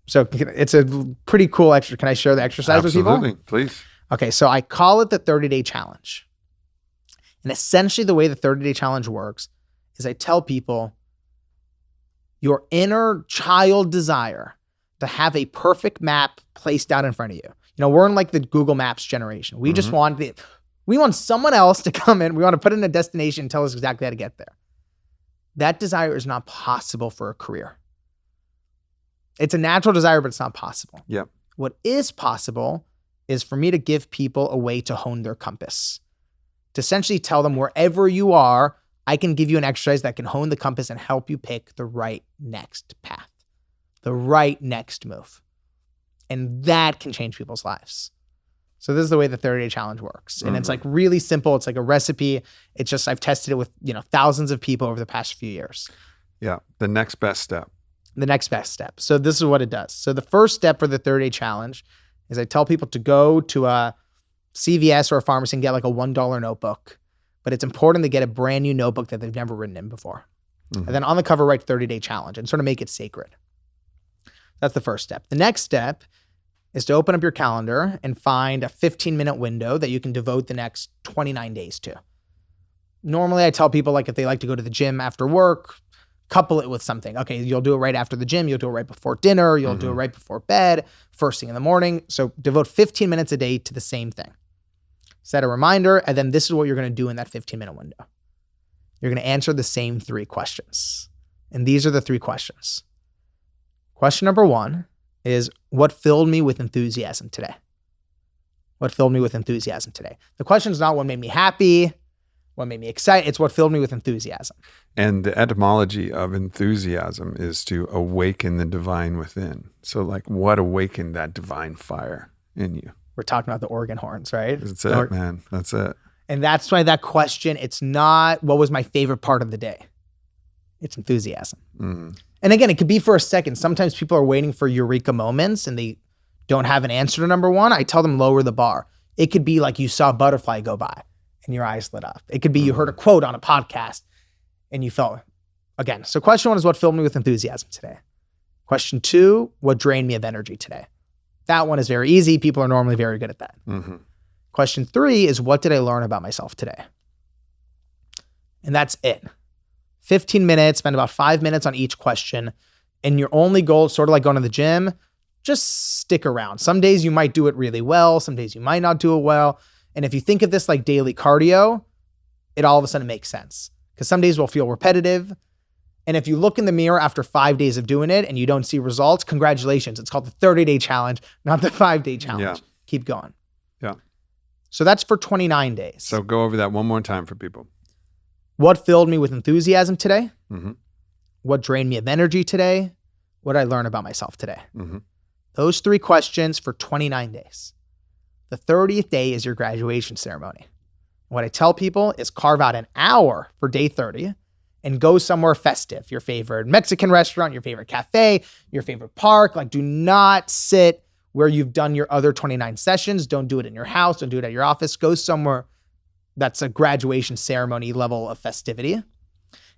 So it's a pretty cool exercise. Can I share the exercise with people? Absolutely, please. Okay, so I call it the 30-day challenge. And essentially the way the 30-day challenge works is I tell people your inner child desire to have a perfect map placed out in front of you. We're in like the Google Maps generation. We just want someone else to come in. We want to put in a destination and tell us exactly how to get there. That desire is not possible for a career. It's a natural desire, but it's not possible. Yep. What is possible is for me to give people a way to hone their compass. To essentially tell them wherever you are, I can give you an exercise that can hone the compass and help you pick the right next path, the right next move. And that can change people's lives. So this is the way the 30-day challenge works. And it's like really simple. It's like a recipe. It's just, I've tested it with, thousands of people over the past few years. Yeah. The next best step. The next best step. So this is what it does. So the first step for the 30-day challenge is I tell people to go to a CVS or a pharmacy and get like a $1 notebook. But it's important to get a brand new notebook that they've never written in before. And then on the cover, write 30-day challenge and sort of make it sacred. That's the first step. The next step is to open up your calendar and find a 15-minute window that you can devote the next 29 days to. Normally, I tell people, like, if they like to go to the gym after work, couple it with something. Okay, you'll do it right after the gym. You'll do it right before dinner. You'll do it right before bed, first thing in the morning. So devote 15 minutes a day to the same thing. Set a reminder, and then this is what you're going to do in that 15-minute window. You're going to answer the same 3 questions. And these are the 3 questions. Question number 1 is, what filled me with enthusiasm today? What filled me with enthusiasm today? The question is not what made me happy, what made me excited. It's what filled me with enthusiasm. And the etymology of enthusiasm is to awaken the divine within. So like, what awakened that divine fire in you? We're talking about the organ horns, right? That's it, man. That's it. And that's why that question, it's not what was my favorite part of the day. It's enthusiasm. Mm-hmm. And again, it could be for a second. Sometimes people are waiting for eureka moments and they don't have an answer to number 1. I tell them lower the bar. It could be like you saw a butterfly go by and your eyes lit up. It could be you heard a quote on a podcast and you felt, again. So question 1 is what filled me with enthusiasm today. Question 2, what drained me of energy today? That one is very easy. People are normally very good at that. Mm-hmm. Question 3 is what did I learn about myself today? And that's it. 15 minutes, spend about 5 minutes on each question. And your only goal, sort of like going to the gym, just stick around. Some days you might do it really well. Some days you might not do it well. And if you think of this like daily cardio, it all of a sudden makes sense. Because some days will feel repetitive. And if you look in the mirror after 5 days of doing it and you don't see results, congratulations. It's called the 30-day challenge, not the 5-day challenge. Yeah. Keep going. Yeah. So that's for 29 days. So go over that one more time for people. What filled me with enthusiasm today? Mm-hmm. What drained me of energy today? What did I learn about myself today? Mm-hmm. Those 3 questions for 29 days. The 30th day is your graduation ceremony. What I tell people is carve out an hour for day 30 and go somewhere festive. Your favorite Mexican restaurant, your favorite cafe, your favorite park. Like, do not sit where you've done your other 29 sessions. Don't do it in your house. Don't do it at your office. Go somewhere that's a graduation ceremony level of festivity.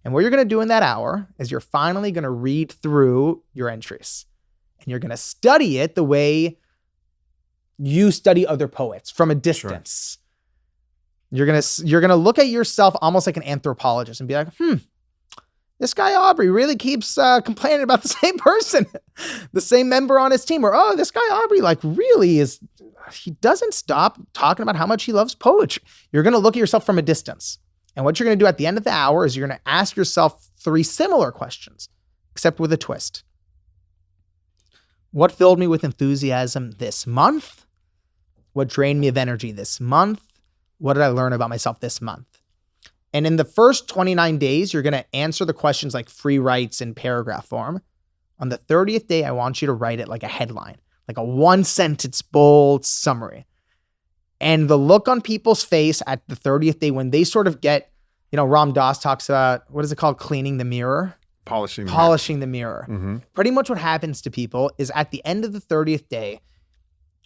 And what you're going to do in that hour is you're finally going to read through your entries. And you're going to study it the way you study other poets, from a distance. Sure. You're going to look at yourself almost like an anthropologist and be like, this guy Aubrey really keeps complaining about the same person, the same member on his team. Or, oh, this guy Aubrey he doesn't stop talking about how much he loves poetry. You're going to look at yourself from a distance. And what you're going to do at the end of the hour is you're going to ask yourself 3 similar questions, except with a twist. What filled me with enthusiasm this month? What drained me of energy this month? What did I learn about myself this month? And in the first 29 days, you're going to answer the questions like free writes in paragraph form. On the 30th day, I want you to write it like a headline, like a 1-sentence bold summary. And the look on people's face at the 30th day when they sort of get, Ram Dass talks about, what is it called? Cleaning the mirror? Polishing the mirror. Mm-hmm. Pretty much what happens to people is at the end of the 30th day,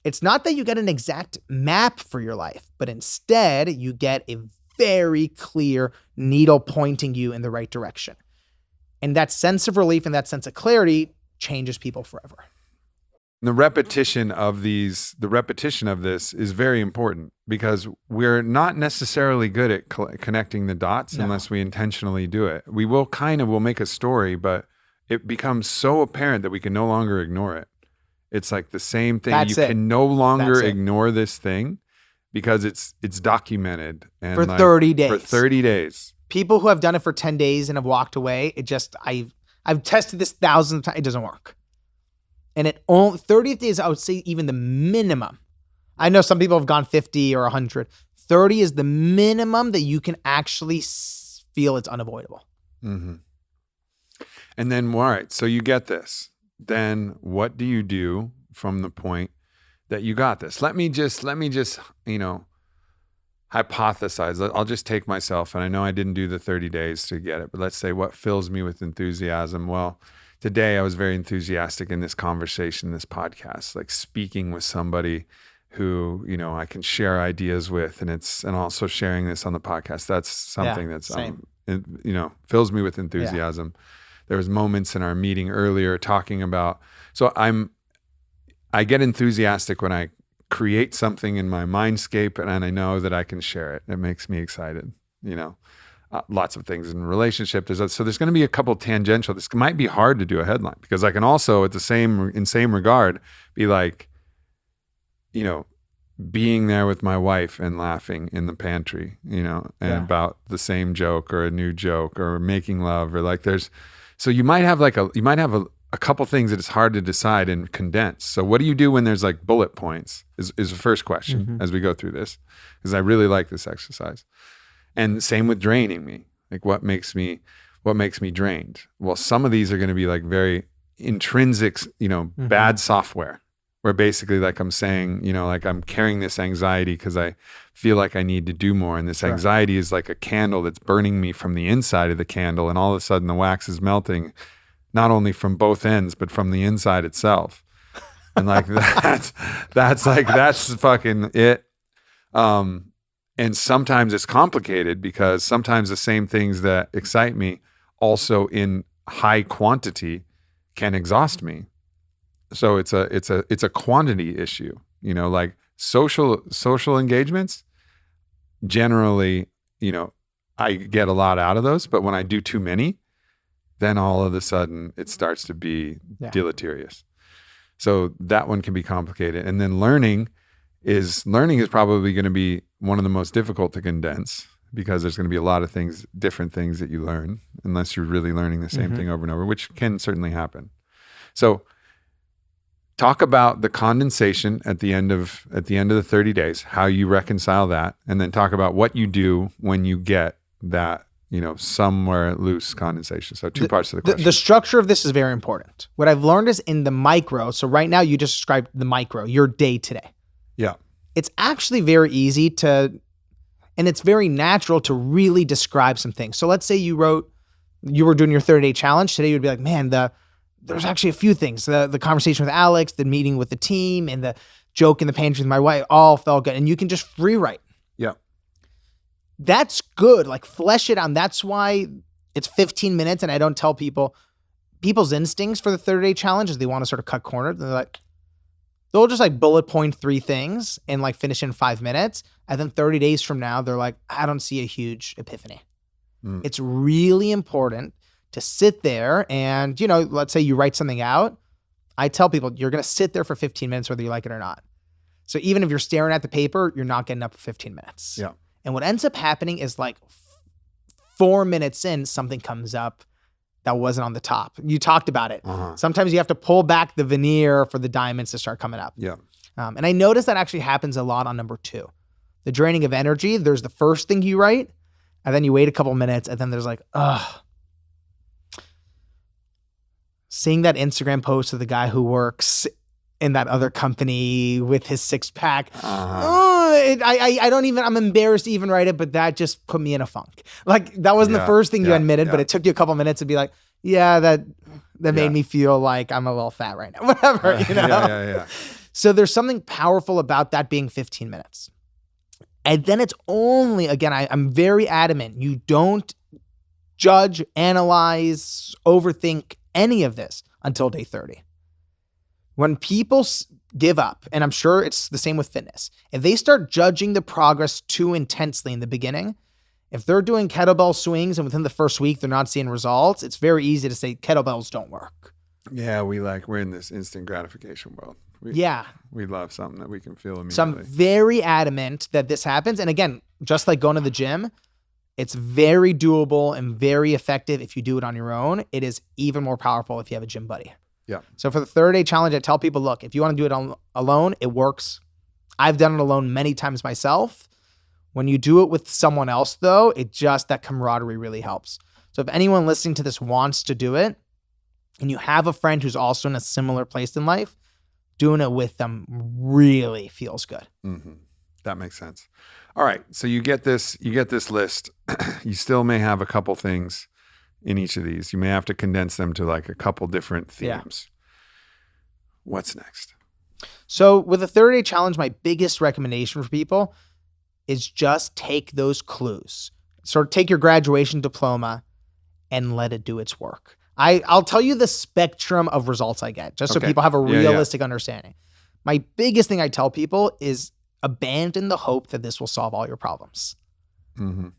it's not that you get an exact map for your life, but instead you get a very clear needle pointing you in the right direction. And that sense of relief and that sense of clarity changes people forever. The repetition of this is very important because we're not necessarily good at connecting the dots unless we intentionally do it. We'll make a story, but it becomes so apparent that we can no longer ignore it. It's like the same thing. You can no longer ignore this thing because it's documented. And for 30 days. For 30 days. People who have done it for 10 days and have walked away, I've tested this thousands of times. It doesn't work. And 30th days, I would say even the minimum. I know some people have gone 50 or 100. 30 is the minimum that you can actually feel it's unavoidable. Mm-hmm. And then, all right, so you get this. Then what do you do from the point that you got this? Let me just, hypothesize. I'll just take myself, and I know I didn't do the 30 days to get it, but let's say what fills me with enthusiasm. Well, today I was very enthusiastic in this conversation, this podcast, like speaking with somebody who, I can share ideas with, and also sharing this on the podcast. That's something that's, fills me with enthusiasm. Yeah. There was moments in our meeting earlier talking about, so I get enthusiastic when I create something in my mindscape and I know that I can share it. It makes me excited, lots of things in a relationship. So there's going to be a couple tangential. This might be hard to do a headline because I can also in same regard be like, being there with my wife and laughing in the pantry, about the same joke or a new joke or making love or like so you might have a couple things that it's hard to decide and condense. So what do you do when there's like bullet points is the first question as we go through this, because I really like this exercise. And same with draining me. Like what makes me drained? Well, some of these are going to be like very intrinsic, bad software. Where basically like I'm saying, like I'm carrying this anxiety because I feel like I need to do more. And this anxiety is like a candle that's burning me from the inside of the candle. And all of a sudden the wax is melting, not only from both ends, but from the inside itself. And like that's fucking it. And sometimes it's complicated because sometimes the same things that excite me also in high quantity can exhaust me. So it's a quantity issue, like social engagements. Generally, I get a lot out of those, but when I do too many, then all of a sudden it starts to be deleterious. So that one can be complicated. And then learning is probably going to be one of the most difficult to condense because there's going to be a lot of different things that you learn unless you're really learning the same thing over and over, which can certainly happen. So talk about the condensation at the end of the 30 days, how you reconcile that, and then talk about what you do when you get that, somewhere loose condensation. So two parts of the question. The structure of this is very important. What I've learned is in the micro. So right now you just described the micro, your day today. Yeah. It's actually very easy and it's very natural to really describe some things. So let's say you were doing your 30-day challenge. Today you'd be like, man, there's actually a few things. The conversation with Alex, the meeting with the team, and the joke in the pantry with my wife all felt good. And you can just free write. Yeah. That's good. Like flesh it out. That's why it's 15 minutes. And I don't tell people's instincts for the 30-day challenge is they want to sort of cut corners. They'll just like bullet point 3 things and like finish in 5 minutes. And then 30 days from now, they're like, I don't see a huge epiphany. It's really important to sit there and, let's say you write something out. I tell people you're going to sit there for 15 minutes, whether you like it or not. So even if you're staring at the paper, you're not getting up for 15 minutes. Yeah. And what ends up happening is like 4 minutes in, something comes up that wasn't on the top. You talked about it. Sometimes you have to pull back the veneer for the diamonds to start coming up. Yeah. And I notice that actually happens a lot on number 2. The draining of energy, there's the first thing you write, and then you wait a couple minutes, and then there's like, seeing that Instagram post of the guy who works in that other company with his 6-pack. I'm embarrassed to even write it, but that just put me in a funk. Like that wasn't the first thing you admitted, but it took you a couple minutes to be like, that made me feel like I'm a little fat right now, whatever, Yeah. So there's something powerful about that being 15 minutes. And then it's only, again, I'm very adamant. You don't judge, analyze, overthink any of this until day 30. When people give up, and I'm sure it's the same with fitness, if they start judging the progress too intensely in the beginning, if they're doing kettlebell swings and within the first week they're not seeing results, it's very easy to say kettlebells don't work. Yeah, we're in this instant gratification world. We love something that we can feel immediately. So I'm very adamant that this happens. And again, just like going to the gym, it's very doable and very effective if you do it on your own. It is even more powerful if you have a gym buddy. Yeah. So for the 30-day challenge, I tell people, look, if you want to do it alone, it works. I've done it alone many times myself. When you do it with someone else, though, that camaraderie really helps. So if anyone listening to this wants to do it, and you have a friend who's also in a similar place in life, doing it with them really feels good. Mm-hmm. That makes sense. All right. So you get this list. You still may have a couple things in each of these. You may have to condense them to like a couple different themes. Yeah. What's next? So with a 30-day challenge, my biggest recommendation for people is just take those clues. Sort of take your graduation diploma and let it do its work. I'll tell you the spectrum of results I get, just so people have a realistic understanding. My biggest thing I tell people is abandon the hope that this will solve all your problems. Mm-hmm.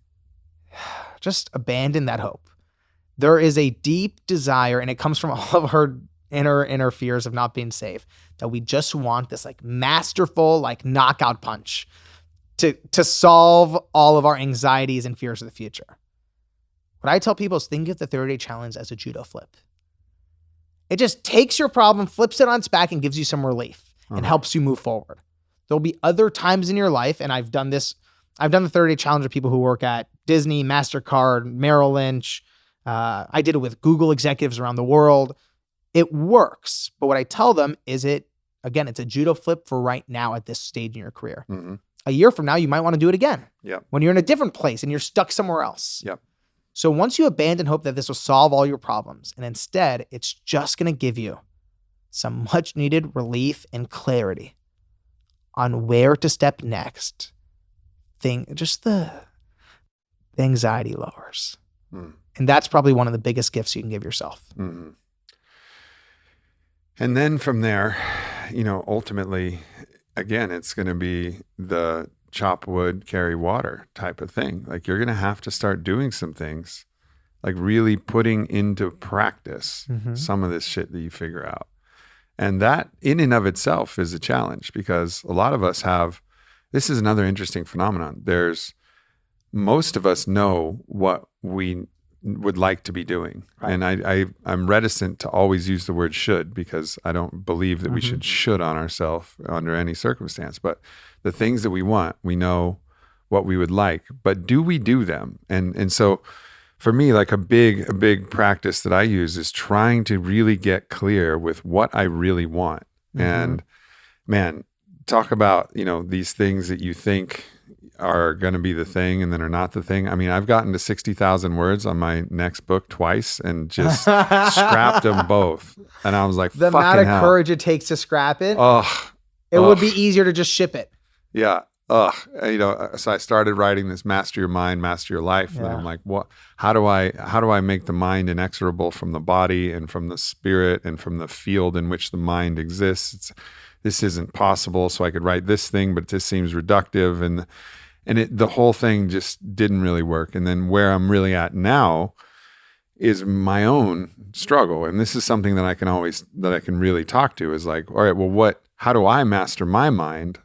Just abandon that hope. There is a deep desire, and it comes from all of her inner fears of not being safe, that we just want this like masterful, like knockout punch to solve all of our anxieties and fears of the future. What I tell people is think of the 30-day challenge as a judo flip. It just takes your problem, flips it on its back, and gives you some relief and helps you move forward. There'll be other times in your life, and I've done the 30-day challenge with people who work at Disney, MasterCard, Merrill Lynch. I did it with Google executives around the world. It works. But what I tell them is it's a judo flip for right now at this stage in your career. Mm-hmm. A year from now, you might want to do it again. Yep. When you're in a different place and you're stuck somewhere else. Yep. So once you abandon hope that this will solve all your problems, and instead it's just going to give you some much needed relief and clarity on where to step next, the anxiety lowers. Mm. And that's probably one of the biggest gifts you can give yourself. Mm-hmm. And then from there, ultimately, again, it's going to be the chop wood, carry water type of thing. Like you're going to have to start doing some things, like really putting into practice some of this shit that you figure out. And that in and of itself is a challenge because a lot of us this is another interesting phenomenon. Most of us know what we would like to be doing. Right. And I'm reticent to always use the word should because I don't believe that we should on ourselves under any circumstance. But the things that we want, we know what we would like, but do we do them? And so for me, like a big practice that I use is trying to really get clear with what I really want. And man, talk about, these things that you think are going to be the thing and then are not the thing. I mean, I've gotten to 60,000 words on my next book twice and just scrapped them both. And I was like, the amount of courage it takes to scrap it. It would be easier to just ship it. Yeah. So I started writing this Master Your Mind, Master Your Life. And I'm like, what, how do I make the mind inexorable from the body and from the spirit and from the field in which the mind exists? This isn't possible. So I could write this thing, but this seems reductive. And the whole thing just didn't really work. And then where I'm really at now is my own struggle. And this is something that I can really talk to is like, all right, well, how do I master my mind?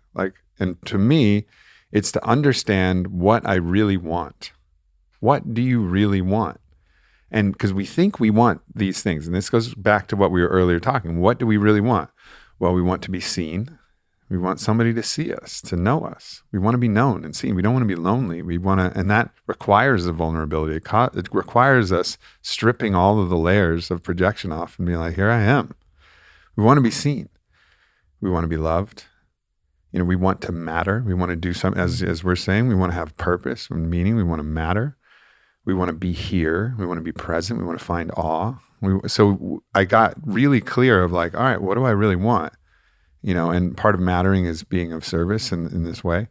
And to me, it's to understand what I really want. What do you really want? And because we think we want these things, and this goes back to what we were earlier talking. What do we really want? Well, we want to be seen. We want somebody to see us, to know us. We want to be known and seen. We don't want to be lonely. And that requires a vulnerability. It requires us stripping all of the layers of projection off and being like, here I am. We want to be seen. We want to be loved. We want to matter. We want to do something, as we're saying, we want to have purpose and meaning. We want to matter. We want to be here. We want to be present. We want to find awe. So I got really clear of like, all right, what do I really want? And part of mattering is being of service in this way.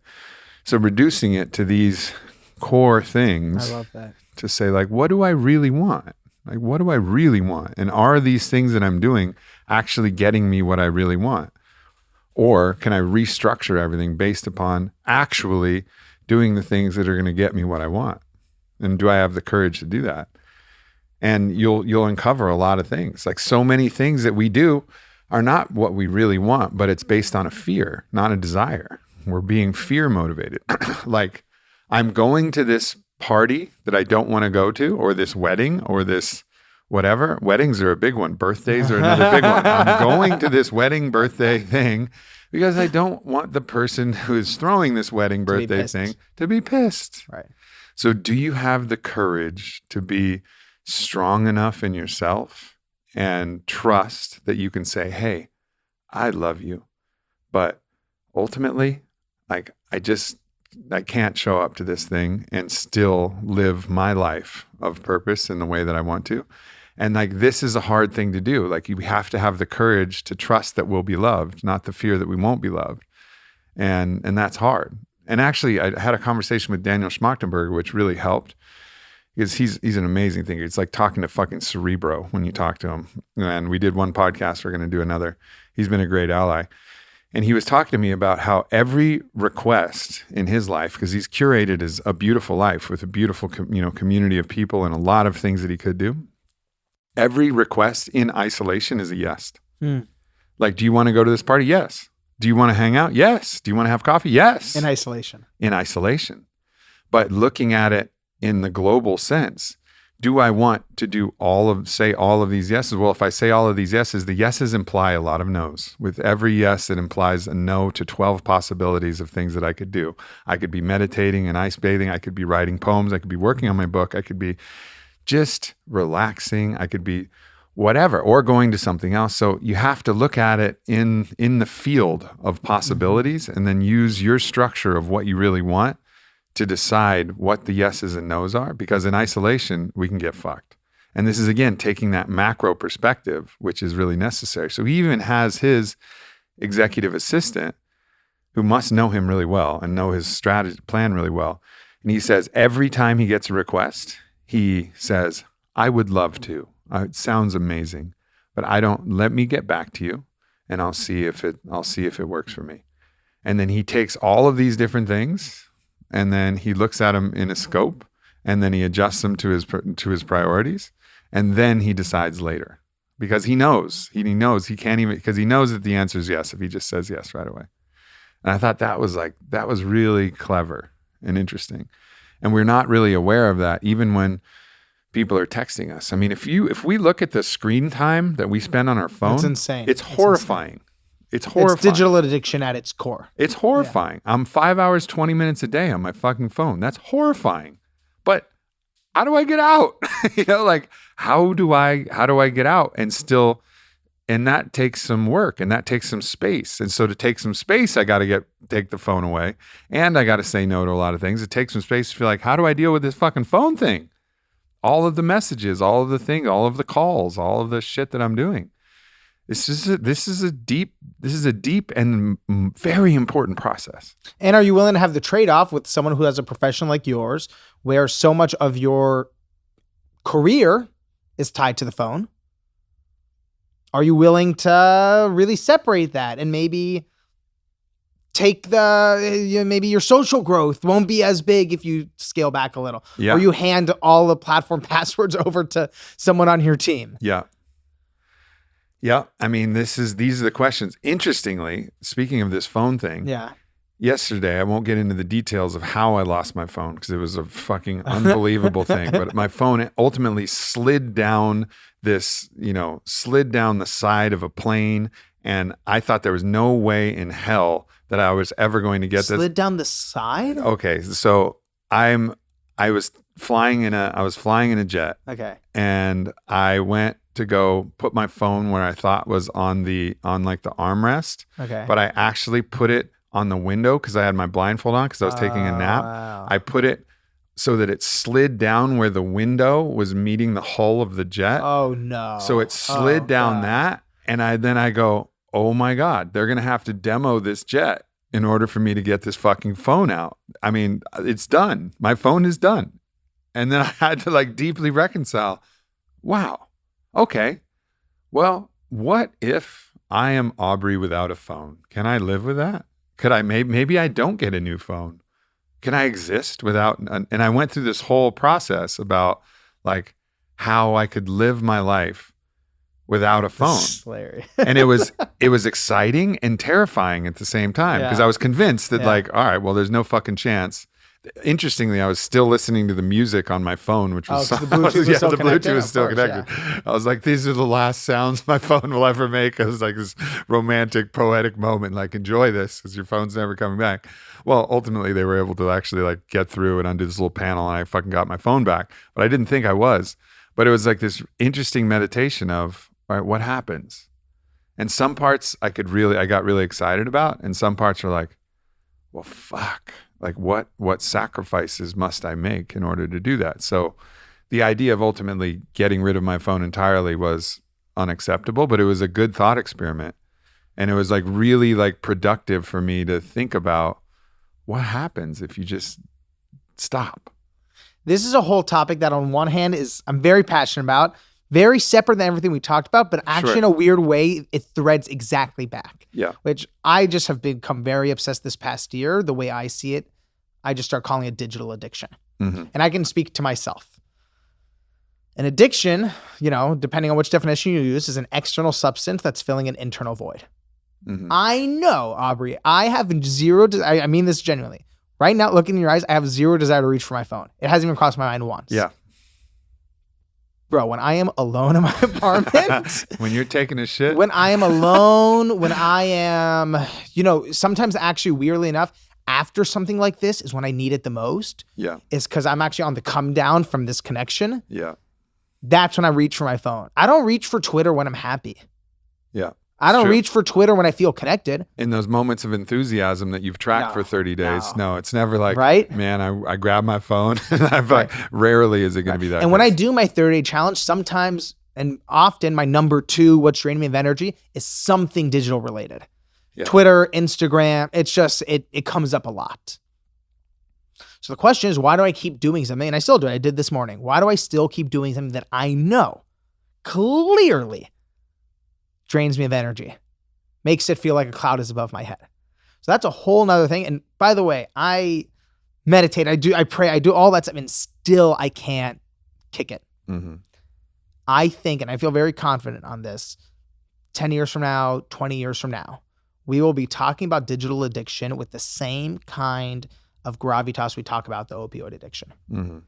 So reducing it to these core things. I love that. To say like, what do I really want? Like, what do I really want? And are these things that I'm doing actually getting me what I really want? Or can I restructure everything based upon actually doing the things that are going to get me what I want? And do I have the courage to do that? And you'll uncover a lot of things. Like so many things that we do are not what we really want, but it's based on a fear, not a desire. We're being fear motivated. Like I'm going to this party that I don't want to go to, or this wedding, or this whatever. Weddings are a big one. Birthdays are another big one. I'm going to this wedding birthday thing because I don't want the person who is throwing this wedding birthday thing to be pissed. Right. So do you have the courage to be strong enough in yourself and trust that you can say, hey, I love you, but ultimately, like I can't show up to this thing and still live my life of purpose in the way that I want to. And like, this is a hard thing to do. Like you have to have the courage to trust that we'll be loved, not the fear that we won't be loved. And that's hard. And actually I had a conversation with Daniel Schmuckenberger, which really helped because he's an amazing thinker. It's like talking to fucking Cerebro when you talk to him. And we did one podcast. We're going to do another. He's been a great ally. And he was talking to me about how every request in his life, because he's curated as a beautiful life with a beautiful, community of people and a lot of things that he could do. Every request in isolation is a yes. Like, do you want to go to this party? Yes. Do you want to hang out? Yes. Do you want to have coffee? Yes. In isolation. In isolation. But looking at it in the global sense, do I want to say all of these yeses? Well, if I say all of these yeses, the yeses imply a lot of no's. With every yes, it implies a no to 12 possibilities of things that I could do. I could be meditating and ice bathing. I could be writing poems. I could be working on my book. I could be just relaxing. I could be whatever, or going to something else. So you have to look at it in the field of possibilities and then use your structure of what you really want to decide what the yeses and nos are, because in isolation, we can get fucked. And this is, again, taking that macro perspective, which is really necessary. So he even has his executive assistant who must know him really well and know his strategy plan really well. And he says every time he gets a request, he says, I would love to. It sounds amazing, but let me get back to you and I'll see if it works for me. And then he takes all of these different things and then he looks at them in a scope and then he adjusts them to his priorities. And then he decides later because he knows he can't even, because he knows that the answer is yes if he just says yes right away. And I thought that was really clever and interesting. And we're not really aware of that even when people are texting us. I mean, if we look at the screen time that we spend on our phone, it's insane. It's horrifying. It's horrifying. It's digital addiction at its core. It's horrifying. Yeah. I'm 5 hours, 20 minutes a day on my fucking phone. That's horrifying. But how do I get out? How do I get out and that takes some work and that takes some space. And so to take some space, I got to take the phone away and I got to say no to a lot of things. It takes some space to feel like, how do I deal with this fucking phone thing? All of the messages, all of the things, all of the calls, all of the shit that I'm doing. This is a deep and very important process. And are you willing to have the trade-off with someone who has a profession like yours, where so much of your career is tied to the phone? Are you willing to really separate that and maybe take maybe your social growth won't be as big if you scale back a little, or you hand all the platform passwords over to someone on your team? Yeah. I mean, these are the questions. Interestingly, speaking of this phone thing, yesterday, I won't get into the details of how I lost my phone because it was a fucking unbelievable thing. But my phone ultimately slid down the side of a plane, and I thought there was no way in hell that I was ever going to get this. Slid down the side? Okay, so I was flying in a jet. Okay. And I went to go put my phone where I thought was on the armrest. Okay. But I actually put it on the window because I had my blindfold on because I was taking a nap. Wow. I put it so that it slid down where the window was meeting the hull of the jet. Oh no. So it slid down that. And I go, oh my God, they're going to have to demo this jet in order for me to get this fucking phone out. I mean, it's done. My phone is done. And then I had to deeply reconcile. Wow. Okay. Well, what if I am Aubrey without a phone? Can I live with that? Could I, maybe I don't get a new phone. Can I exist without, and I went through this whole process about how I could live my life without a phone. And it was exciting and terrifying at the same time because I was convinced that all right, well, there's no fucking chance. Interestingly, I was still listening to the music on my phone, which was the Bluetooth was still connected. Yeah. I was like, these are the last sounds my phone will ever make. It was like this romantic, poetic moment. Enjoy this because your phone's never coming back. Well, ultimately, they were able to actually get through and undo this little panel, and I fucking got my phone back. But I didn't think I was. But it was this interesting meditation of, all right, what happens? And some parts I got really excited about, and some parts are well, fuck. What sacrifices must I make in order to do that? So the idea of ultimately getting rid of my phone entirely was unacceptable, but it was a good thought experiment. And it was really productive for me to think about what happens if you just stop. This is a whole topic that on one hand I'm very passionate about Very separate than everything we talked about, but actually Sure. in a weird way, it threads exactly back. Yeah. Which I just have become very obsessed this past year. The way I see it, I just start calling it digital addiction. Mm-hmm. And I can speak to myself. An addiction, depending on which definition you use, is an external substance that's filling an internal void. Mm-hmm. I know, Aubrey, I have zero, I mean this genuinely. Right now, looking in your eyes, I have zero desire to reach for my phone. It hasn't even crossed my mind once. Yeah. Bro, when I am alone in my apartment, When you're taking a shit. when I am alone, when I am, sometimes actually weirdly enough, after something like this is when I need it the most, Yeah. is because I'm actually on the come down from this connection. Yeah. That's when I reach for my phone. I don't reach for Twitter when I'm happy. Yeah. I don't True. reach for Twitter when I feel connected. In those moments of enthusiasm that you've tracked for 30 days. No, it's never like, Right? man, I grab my phone. And I've like, rarely is it going to be that. And when I case. do my 30-day challenge, sometimes and often my number 2, what's draining me of energy, is something digital related. Yeah. Twitter, Instagram, it's just, it comes up a lot. So the question is, why do I keep doing something? And I still do it. I did this morning. Why do I still keep doing something that I know clearly drains me of energy, makes it feel like a cloud is above my head? So that's a whole nother thing. And by the way, I meditate, I pray, I do all that stuff, and still I can't kick it. Mm-hmm. I think, and I feel very confident on this, 10 years from now, 20 years from now, we will be talking about digital addiction with the same kind of gravitas we talk about the opioid addiction. Mm-hmm.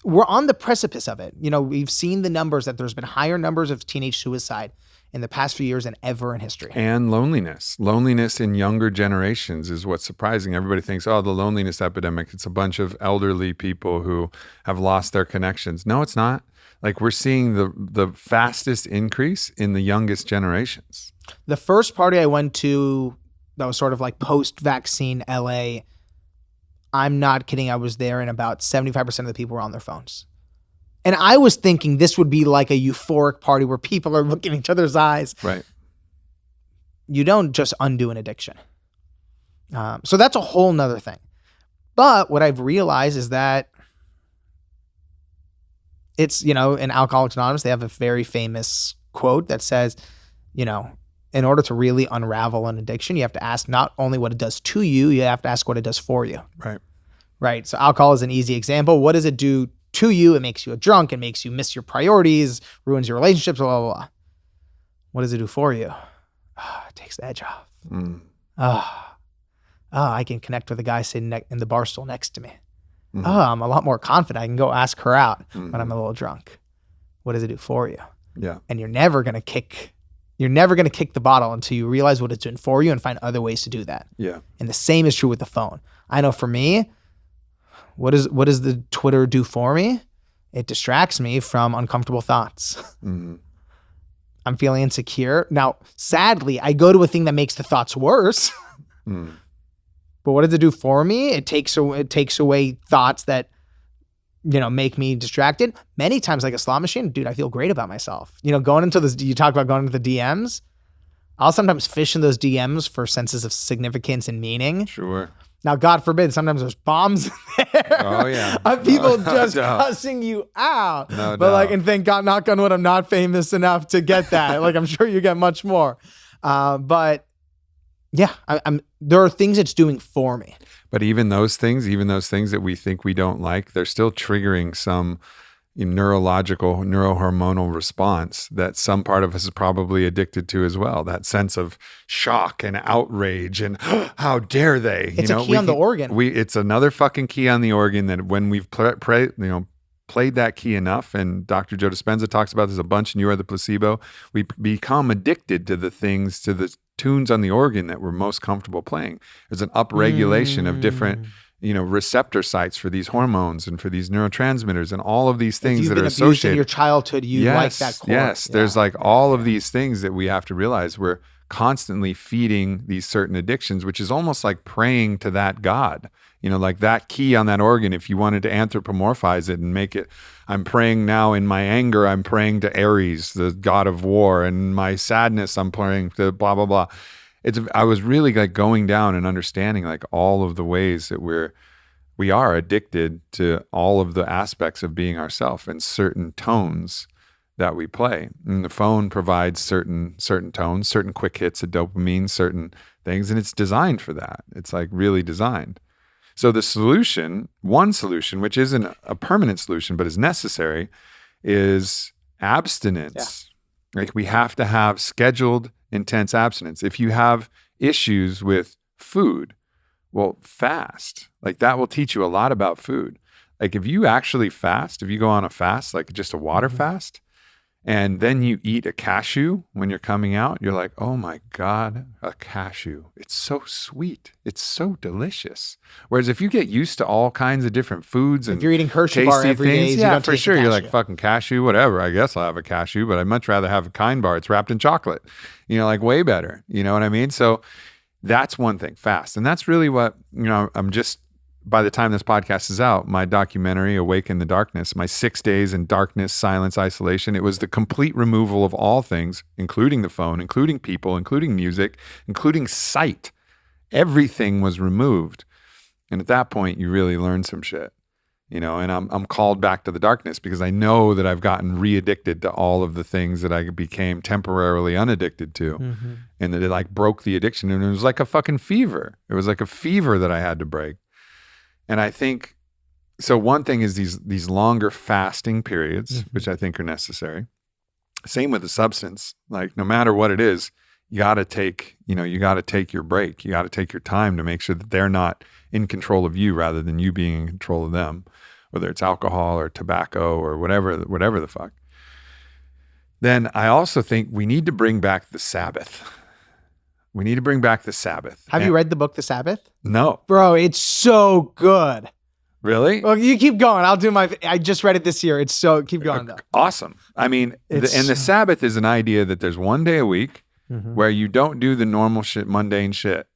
We're on the precipice of it. We've seen the numbers that there's been higher numbers of teenage suicide in the past few years than ever in history. And loneliness in younger generations is what's surprising. Everybody thinks, the loneliness epidemic, it's a bunch of elderly people who have lost their connections. No, it's not. Like, we're seeing the fastest increase in the youngest generations. The first party I went to that was sort of like post-vaccine LA, I'm not kidding, I was there and about 75% of the people were on their phones. And I was thinking this would be like a euphoric party where people are looking in each other's eyes. Right. You don't just undo an addiction. So that's a whole nother thing. But what I've realized is that it's, in Alcoholics Anonymous, they have a very famous quote that says, in order to really unravel an addiction, you have to ask not only what it does to you, you have to ask what it does for you. Right. Right. So alcohol is an easy example. What does it do to you? It makes you a drunk. It makes you miss your priorities, ruins your relationships, blah, blah, blah. What does it do for you? It takes the edge off. Mm. I can connect with the guy sitting in the bar stool next to me. Mm-hmm. I'm a lot more confident. I can go ask her out Mm-hmm. when I'm a little drunk. What does it do for you? Yeah. And you're never going to kick the bottle until you realize what it's doing for you and find other ways to do that. Yeah. And the same is true with the phone. I know for me, what does the Twitter do for me? It distracts me from uncomfortable thoughts. Mm-hmm. I'm feeling insecure. Now, sadly, I go to a thing that makes the thoughts worse. Mm. But what does it do for me? It takes away thoughts that, make me distracted. Many times, like a slot machine, dude, I feel great about myself. Going into this, you talk about going into the DMs. I'll sometimes fish in those DMs for senses of significance and meaning. Sure. Now, God forbid, sometimes there's bombs in there. Oh, yeah. Of people just doubt. cussing you out. No but doubt. and thank God, knock on wood, I'm not famous enough to get that. I'm sure you get much more. But yeah, there are things it's doing for me. But even those things that we think we don't like, they're still triggering some neurohormonal response that some part of us is probably addicted to as well. That sense of shock and outrage and how dare they? It's a key on the organ. It's another fucking key on the organ that when we've played that key enough, and Dr. Joe Dispenza talks about this a bunch, and You Are the Placebo, we become addicted to the tunes on the organ that we're most comfortable playing. There's an upregulation of different receptor sites for these hormones and for these neurotransmitters and all of these things that are associated. If you've been abused in your childhood, you like that chord. Yes, there's all of these things that we have to realize we're constantly feeding these certain addictions, which is almost like praying to that God. Like that key on that organ, if you wanted to anthropomorphize it and make it, I'm praying now in my anger, I'm praying to Ares, the god of war, and my sadness, I'm praying to blah, blah, blah. I was really going down and understanding all of the ways that we are addicted to all of the aspects of being ourselves and certain tones that we play. And the phone provides certain tones, certain quick hits of dopamine, certain things, and it's designed for that. It's like really designed. So the solution, one solution, which isn't a permanent solution but is necessary, is abstinence. Like we have to have scheduled, intense abstinence. If you have issues with food, well, fast. Like that will teach you a lot about food. Like if you actually fast, if you go on a fast, like just a water fast, and then you eat a cashew when you're coming out, you're like, oh my God, a cashew. It's so sweet. It's so delicious. Whereas if you get used to all kinds of different foods and if you're eating Hershey bar every day, yeah, for sure. You're like, fucking cashew, whatever. I guess I'll have a cashew, but I'd much rather have a Kind bar. It's wrapped in chocolate, like way better. You know what I mean? So that's one thing, fast. And that's really what, by the time this podcast is out, my documentary, Awake in the Darkness, my 6 days in darkness, silence, isolation, it was the complete removal of all things, including the phone, including people, including music, including sight. Everything was removed. And at that point, you really learn some shit, and I'm called back to the darkness because I know that I've gotten re-addicted to all of the things that I became temporarily unaddicted to. And that it like broke the addiction. And it was like a fucking fever. It was like a fever that I had to break. And I think, so one thing is these longer fasting periods, which I think are necessary. Same with the substance. Like no matter what it is, you got to take your break. You got to take your time to make sure that they're not in control of you rather than you being in control of them, whether it's alcohol or tobacco or whatever the fuck. Then I also think we need to bring back the Sabbath. We need to bring back the Sabbath. Have you read the book, The Sabbath? No. Bro, it's so good. Really? Well, you keep going. I just read it this year. Keep going though. Awesome. I mean, and the Sabbath is an idea that there's one day a week where you don't do the normal shit, mundane shit.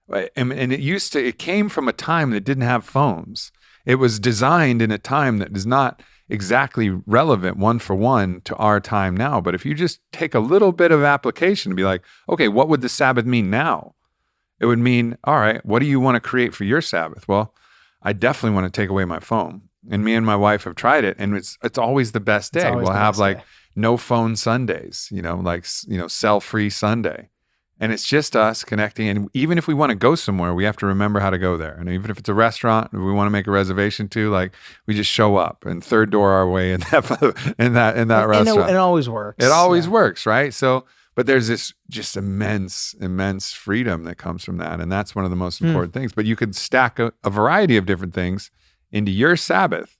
And it came from a time that didn't have phones. It was designed in a time that is not exactly relevant one for one to our time now. But if you just take a little bit of application and be like, okay, what would the Sabbath mean now? It would mean, all right, what do you want to create for your Sabbath? Well, I definitely want to take away my phone. And me and my wife have tried it, and it's always the best day. We'll have like no phone Sundays, cell-free Sunday. And it's just us connecting. And even if we want to go somewhere, we have to remember how to go there. And even if it's a restaurant we want to make a reservation to, like we just show up and third door our way in that restaurant. It always works. It always works, right? So, but there's this just immense freedom that comes from that. And that's one of the most important things. But you could stack a variety of different things into your Sabbath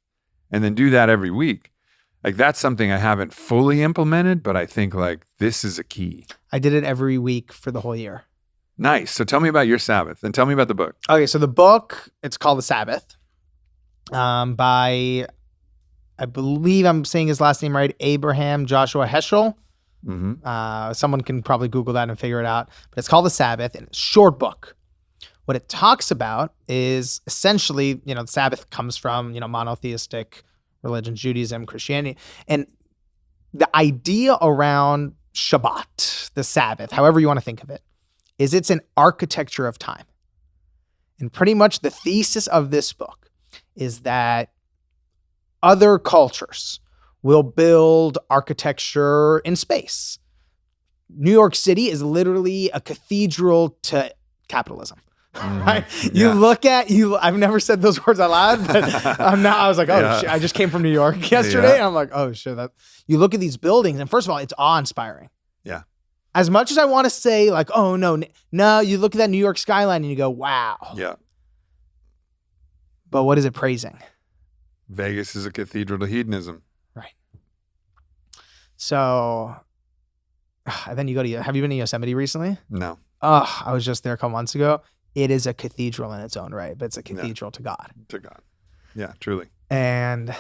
and then do that every week. Like that's something I haven't fully implemented, but I think like this is a key. I did it every week for the whole year. Nice. So tell me about your Sabbath and tell me about the book. Okay, so the book, it's called The Sabbath, by, I believe I'm saying his last name right, Abraham Joshua Heschel. Someone can probably Google that and figure it out. But it's called The Sabbath, and it's a short book. What it talks about is essentially, the Sabbath comes from, monotheistic religion, Judaism, Christianity. And the idea around Shabbat, the Sabbath, however you want to think of it, is it's an architecture of time. And pretty much the thesis of this book is that other cultures will build architecture in space. New York City is literally a cathedral to capitalism. Right? You look at I've never said those words out loud, but I was like, shit, I just came from New York yesterday. And I'm like, oh shit. You look at these buildings, and first of all, it's awe-inspiring. Yeah. As much as I want to say like, oh no, you look at that New York skyline and you go, wow. Yeah. But what is it praising? Vegas is a cathedral to hedonism. Right. So, and then have you been to Yosemite recently? No. I was just there a couple months ago. It is a cathedral in its own right, but it's a cathedral to God. To God. Yeah, truly. And,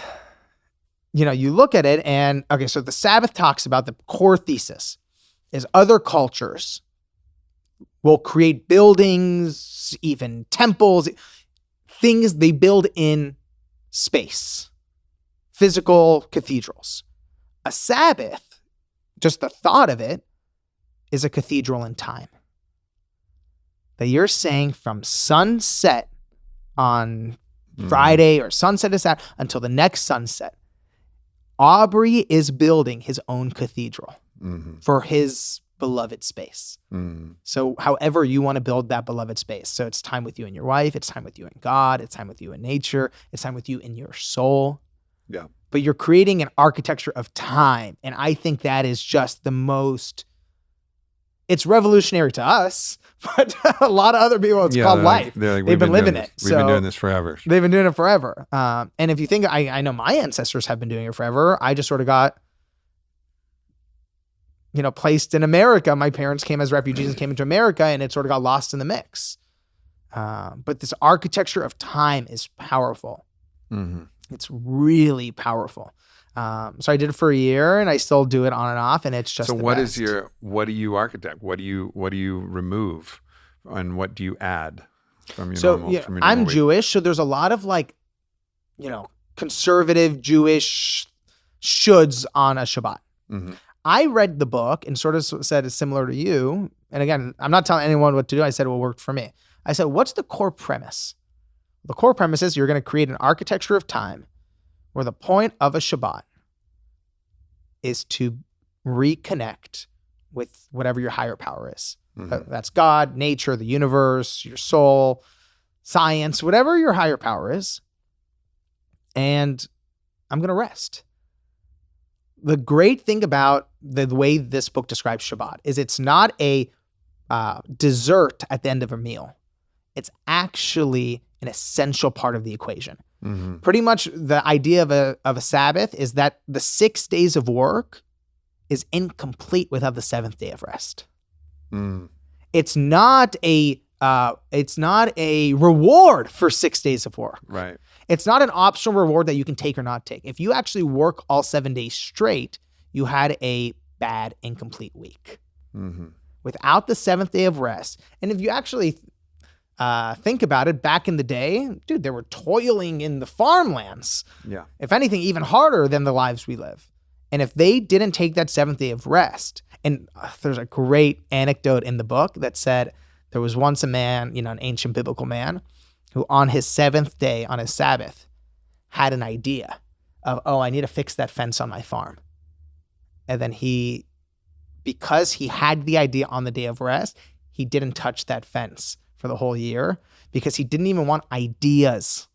you look at it and, okay, so the Sabbath talks about the core thesis is other cultures will create buildings, even temples, things they build in space, physical cathedrals. A Sabbath, just the thought of it, is a cathedral in time. That you're saying from sunset on Friday or sunset is that until the next sunset, Aubrey is building his own cathedral Mm-hmm. for his beloved space. Mm-hmm. So however you want to build that beloved space. So it's time with you and your wife. It's time with you and God. It's time with you in nature. It's time with you in your soul. Yeah. But you're creating an architecture of time. And I think that is just the most, it's revolutionary to us, but a lot of other people, it's called life. They've been living it. We've been doing this forever. They've been doing it forever. And if you think, I know my ancestors have been doing it forever. I just sort of got, placed in America. My parents came as refugees and came into America, and it sort of got lost in the mix. But this architecture of time is powerful. Mm-hmm. It's really powerful. So I did it for a year, and I still do it on and off, and it's just so. the What best. what do you architect? What do you remove, and what do you add from your normal? From your I'm normal week? Jewish, so there's a lot of conservative Jewish shoulds on a Shabbat. Mm-hmm. I read the book and sort of said it's similar to you. And again, I'm not telling anyone what to do. I said what worked for me. I said, what's the core premise? The core premise is you're going to create an architecture of time where the point of a Shabbat is to reconnect with whatever your higher power is. Mm-hmm. That's God, nature, the universe, your soul, science, whatever your higher power is. And I'm going to rest. The great thing about the way this book describes Shabbat is it's not a dessert at the end of a meal. It's actually an essential part of the equation. Mm-hmm. Pretty much the idea of a Sabbath is that the 6 days of work is incomplete without the 7th day of rest. Mm. It's not a reward for 6 days of work. Right. It's not an optional reward that you can take or not take. If you actually work all 7 days straight, you had a bad, incomplete week. Mm-hmm. Without the 7th day of rest. And if you actually think about it, back in the day, dude, they were toiling in the farmlands. Yeah. If anything, even harder than the lives we live. And if they didn't take that 7th day of rest, and there's a great anecdote in the book that said there was once a man, an ancient biblical man, who on his 7th day, on his Sabbath, had an idea of, I need to fix that fence on my farm. And then because he had the idea on the day of rest, he didn't touch that fence for the whole year because he didn't even want ideas.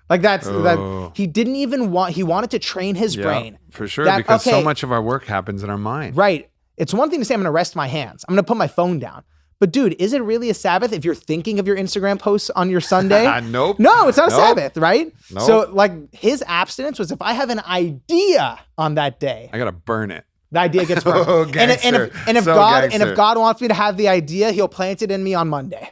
Like that he didn't even want, he wanted to train his brain. For sure, because so much of our work happens in our mind. Right. It's one thing to say, I'm going to rest my hands. I'm going to put my phone down. But dude, is it really a Sabbath if you're thinking of your Instagram posts on your Sunday? Nope. No, it's not a Sabbath, right? Nope. So his abstinence was, if I have an idea on that day, I got to burn it. the idea gets burned. Oh, and gangster. if So God gangster. wants me to have the idea, he'll plant it in me on Monday.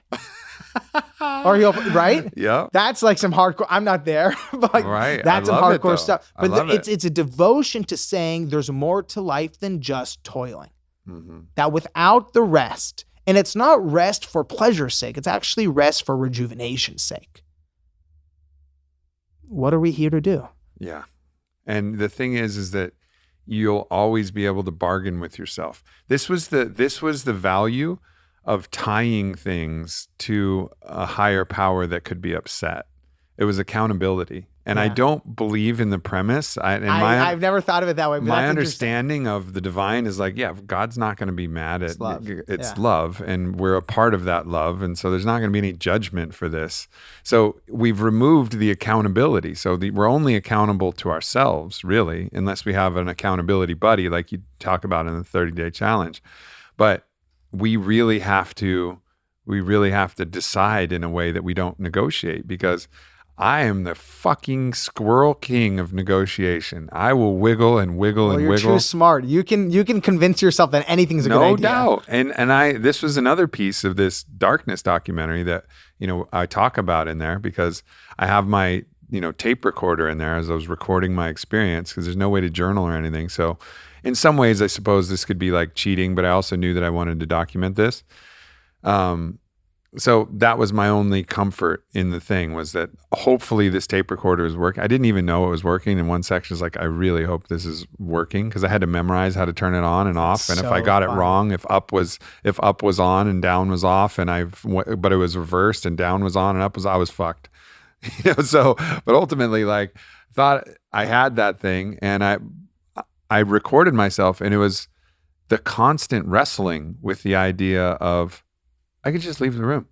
Or right? Yeah. That's like some hardcore. I'm not there, but Right. that's I some love it, hardcore though. stuff. I But love it. it's a devotion to saying there's more to life than just toiling. Mm-hmm. That without the rest, and it's not rest for pleasure's sake, it's actually rest for rejuvenation's sake. What are we here to do? Yeah. And the thing is that you'll always be able to bargain with yourself. This was the value of tying things to a higher power that could be upset. It was accountability. And I don't believe in the premise. I've never thought of it that way. But my that's understanding of the divine is like, God's not going to be mad at love. It's love, and we're a part of that love, and so there's not going to be any judgment for this. So we've removed the accountability. So we're only accountable to ourselves, really, unless we have an accountability buddy, like you talk about in the 30-day challenge. But we really have to decide in a way that we don't negotiate, because I am the fucking squirrel king of negotiation. I will wiggle and wiggle and you're wiggle. too smart. You can convince yourself that anything's a good idea. No doubt. And this was another piece of this darkness documentary that, I talk about in there, because I have my, tape recorder in there as I was recording my experience, because there's no way to journal or anything. So in some ways, I suppose this could be like cheating, but I also knew that I wanted to document this. So that was my only comfort in the thing, was that hopefully this tape recorder is working. I didn't even know it was working. In one section is like, I really hope this is working, because I had to memorize how to turn it on and off. And if I got it wrong, if up was on and down was off, but it was reversed and down was on and up was, I was fucked. But ultimately, like, thought I had that thing, and I recorded myself, and it was the constant wrestling with the idea of I could just leave the room.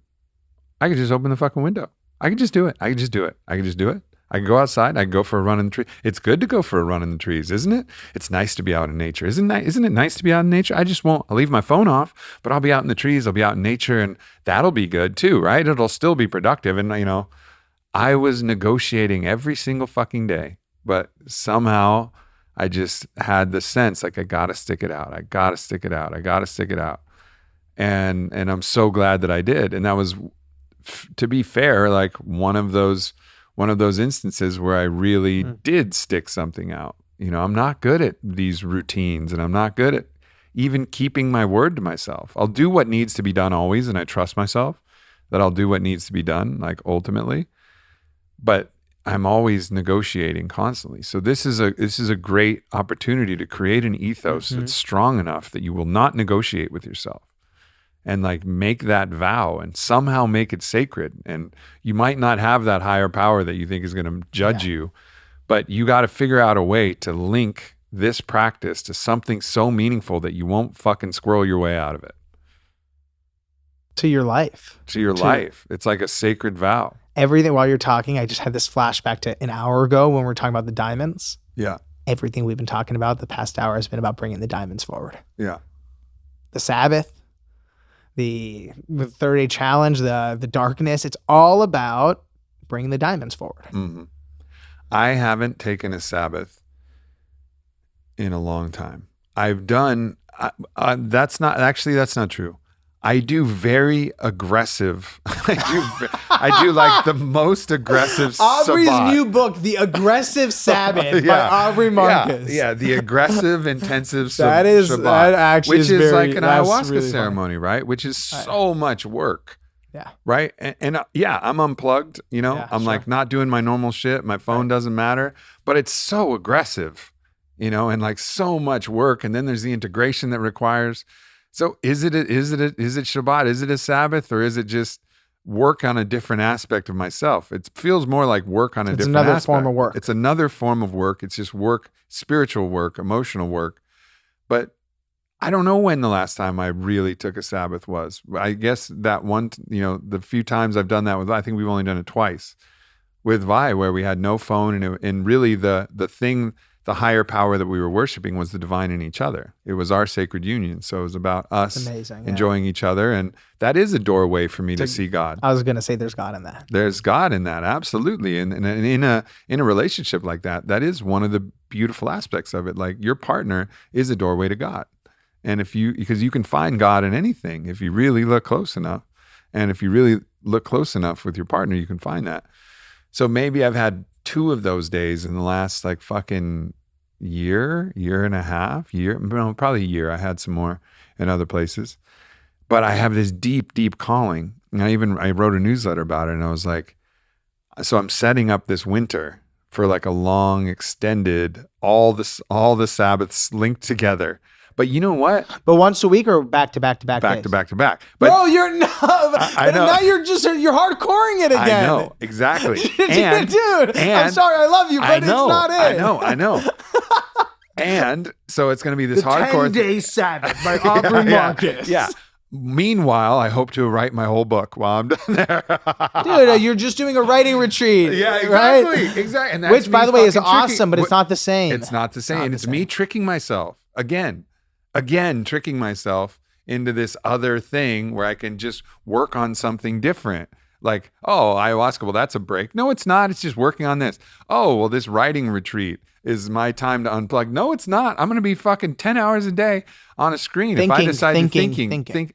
I could just open the fucking window. I could just do it. I could just do it. I could just do it. I can go outside. I can go for a run in the tree. It's good to go for a run in the trees, isn't it? It's nice to be out in nature. Isn't it nice to be out in nature? I just won't. I'll leave my phone off, but I'll be out in the trees. I'll be out in nature, and that'll be good too, right? It'll still be productive. And, I was negotiating every single fucking day, but somehow I just had the sense like I got to stick it out. I got to stick it out. I got to stick it out. And I'm so glad that I did. And that was, to be fair, like one of those instances where I really did stick something out. I'm not good at these routines, and I'm not good at even keeping my word to myself. I'll do what needs to be done always, and I trust myself that I'll do what needs to be done, like ultimately. But I'm always negotiating constantly. So this is a great opportunity to create an ethos that's strong enough that you will not negotiate with yourself. And like make that vow and somehow make it sacred. And you might not have that higher power that you think is going to judge you, but you got to figure out a way to link this practice to something so meaningful that you won't fucking squirrel your way out of it. To your life. To your life. It's like a sacred vow. Everything, while you're talking, I just had this flashback to an hour ago when we were talking about the diamonds. Yeah. Everything we've been talking about the past hour has been about bringing the diamonds forward. Yeah. The Sabbath, the 30-day challenge, the darkness. It's all about bringing the diamonds forward. Mm-hmm. I haven't taken a Sabbath in a long time. I've done, that's not true. I do very aggressive. I do like the most aggressive Aubrey's Sabbath. new book, The Aggressive Sabbath by Aubrey Marcus. Yeah, the aggressive, intensive that actually which is is very, like an ayahuasca really ceremony, right? Which is so much work. Yeah. Right. And I'm unplugged, I'm like not doing my normal shit. My phone doesn't matter, but it's so aggressive, and like so much work. And then there's the integration that requires. So is it Shabbat? Is it a Sabbath, or is it just work on a different aspect of myself? It feels more like work on a different aspect. It's another form of work. It's another form of work. It's just work, spiritual work, emotional work. But I don't know when the last time I really took a Sabbath was. I guess that one, the few times I've done that with, I think we've only done it twice with Vi, where we had no phone, and really the thing, the higher power that we were worshiping was the divine in each other. It was our sacred union. So it was about us enjoying each other. And that is a doorway for me to see God. I was going to say there's God in that. There's God in that. Absolutely. And in a relationship like that, that is one of the beautiful aspects of it. Like your partner is a doorway to God. And because you can find God in anything if you really look close enough. And if you really look close enough with your partner, you can find that. So maybe I've had 2 of those days in the last like fucking year and a half, probably a year. I had some more in other places, but I have this deep, deep calling. And I wrote a newsletter about it, and I was like, so I'm setting up this winter for like a long, extended, all the Sabbaths linked together. But you know what? But once a week or back to back to back days? Back to back. But bro, you're not. I know. Now you're hardcoring it again. I know, exactly. Dude, I'm sorry, I love you, but it's not it. I know. And so it's going to be this hardcore 10-day Sabbath by Aubrey Marcus. Yeah. Meanwhile, I hope to write my whole book while I'm done there. Dude, you're just doing a writing retreat. Yeah, exactly. Right? Exactly. And that's which, by the way, is awesome, tricking, but it's not the same. It's not the same. It's me tricking myself again, tricking myself into this other thing where I can just work on something different. Like, oh, ayahuasca, well, that's a break. No, it's not. It's just working on this. Oh, well, this writing retreat is my time to unplug. No, it's not. I'm going to be fucking 10 hours a day on a screen. If I decide to think,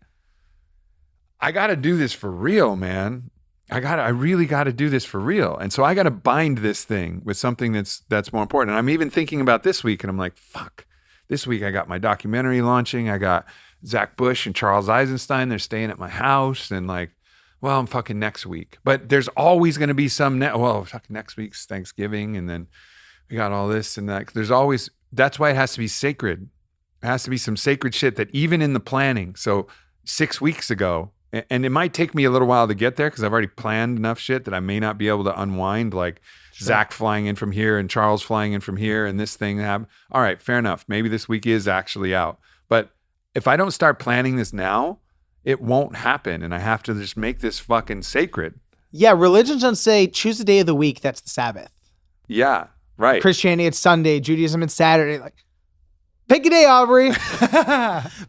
I got to do this for real, man. I really got to do this for real. And so I got to bind this thing with something that's more important. And I'm even thinking about this week, and I'm like, fuck. This week I got my documentary launching. I got Zach Bush and Charles Eisenstein. They're staying at my house, and like, well, I'm fucking next week. But there's always going to be some, next week's Thanksgiving, and then we got all this and that. There's always, that's why it has to be sacred. It has to be some sacred shit that even in the planning. So 6 weeks ago, And it might take me a little while to get there because I've already planned enough shit that I may not be able to unwind, like Zach flying in from here and Charles flying in from here and this thing happened. All right, fair enough. Maybe this week is actually out. But if I don't start planning this now, it won't happen. And I have to just make this fucking sacred. Yeah, religions don't say choose a day of the week that's the Sabbath. Yeah, right. Christianity, it's Sunday. Judaism, it's Saturday. Like, pick a day, Aubrey.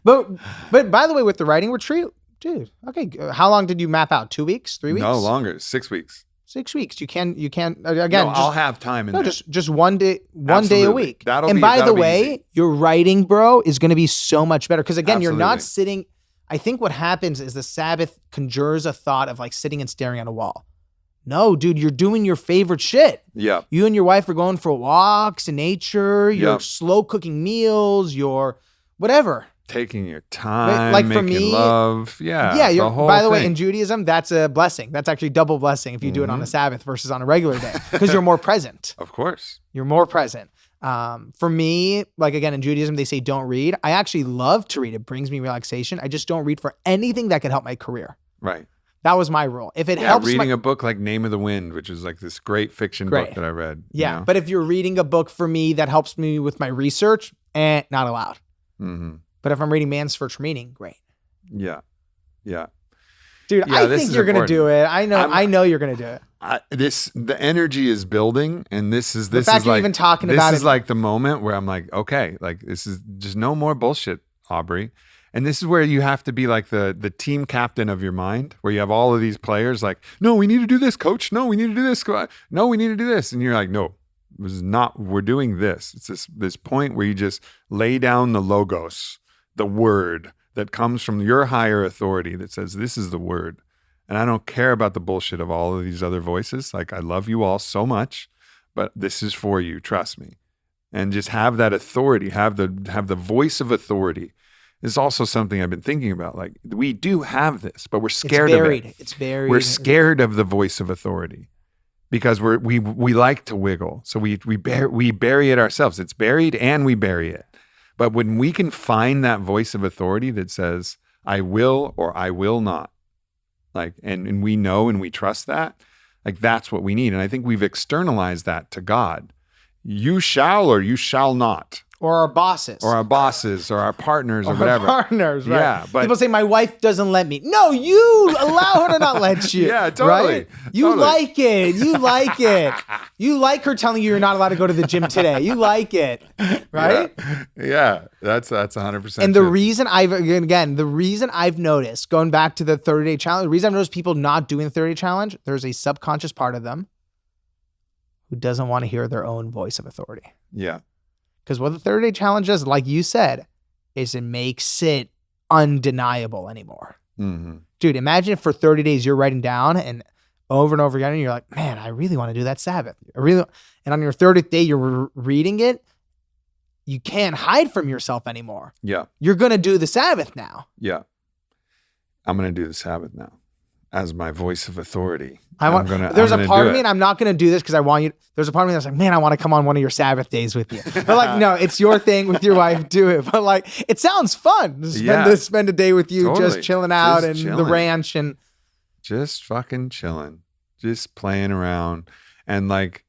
but by the way, with the writing retreat, dude, okay, how long did you map out? 2 weeks? 3 weeks? No, longer. 6 weeks. 6 weeks. You can again. No, I'll have time in there. Just one day a Absolutely. week. That'll by the be way, easy. your writing, bro, is going to be so much better because again, you're not Absolutely. sitting. I think what happens is the Sabbath conjures a thought of like sitting and staring at a wall. No, dude, you're doing your favorite shit. Yeah. You and your wife are going for walks in nature. You're Yep. slow cooking meals. You're whatever. Taking your time, Like for making me- love. Yeah. Yeah, the whole by the way, thing. in Judaism, that's a blessing. That's actually double blessing if you do it on a Sabbath versus on a regular day because you're more present. Of course. You're more present. For me, like again, in Judaism, they say don't read. I actually love to read. It brings me relaxation. I just don't read for anything that could help my career. Right. That was my rule. If it Yeah, helps reading my, a book like Name of the Wind, which is like this great fiction Great. book that I read. yeah, You know? but if you're reading a book for me that helps me with my research, not allowed. Mhm. But if I'm reading Man's Search for Meaning, great. Yeah. Yeah. Dude, Yeah, I this think is you're going to do it. I'm- I know you're going to do it. The energy is building, and this is fact you're like even talking this about is it- like the moment where I'm like, okay, like this is just no more bullshit, Aubrey. And this is where you have to be like the team captain of your mind, where you have all of these players like, no, we need to do this, coach. No, we need to do this. No, we need to do this. And you're like, no, this is not. We're doing this. It's this point where you just lay down the logos, the word that comes from your higher authority that says this is the word. And I don't care about the bullshit of all of these other voices. Like I love you all so much, but this is for you. Trust me. And just have that authority, have the voice of authority. Is also something I've been thinking about. Like we do have this, but we're scared It's buried. of it. It's buried. We're scared of the voice of authority because we like to wiggle. So we bury it ourselves. It's buried and we bury it. But when we can find that voice of authority that says, I will or I will not, like, and we know and we trust that, like that's what we need. And I think we've externalized that to God. You shall or you shall not. Or our bosses. Or our bosses or our partners or Our whatever. partners, right? Yeah, but people say my wife doesn't let me. No, you allow her to not let you. Yeah, totally. Right? You Totally. like it. You like it. You like her telling you you're not allowed to go to the gym today. You like it, right? Yeah, that's 100%. And the true. reason the reason I've noticed, going back to the 30-day challenge, the reason I've noticed people not doing the 30-day challenge, there's a subconscious part of them who doesn't want to hear their own voice of authority. Yeah. Because what the 30-day challenge does, like you said, is it makes it undeniable anymore. Mm-hmm. Dude, imagine if for 30 days you're writing down and over and over again, and you're like, man, I really want to do that Sabbath. And on your 30th day, you're reading it. You can't hide from yourself anymore. Yeah. You're going to do the Sabbath now. Yeah. I'm going to do the Sabbath now as my voice of authority. There's a part of me, and I'm not going to do this because I want you. There's a part of me that's like, man, I want to come on one of your Sabbath days with you. But like, no, it's your thing with your wife. Do it. But like, it sounds fun to spend a day with you, Totally. just chilling out Just and the chilling. ranch and Just fucking chilling, just playing around. And like,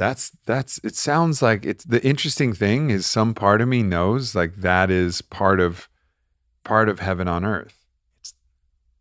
it sounds like it's the interesting thing is some part of me knows like that is part of heaven on earth.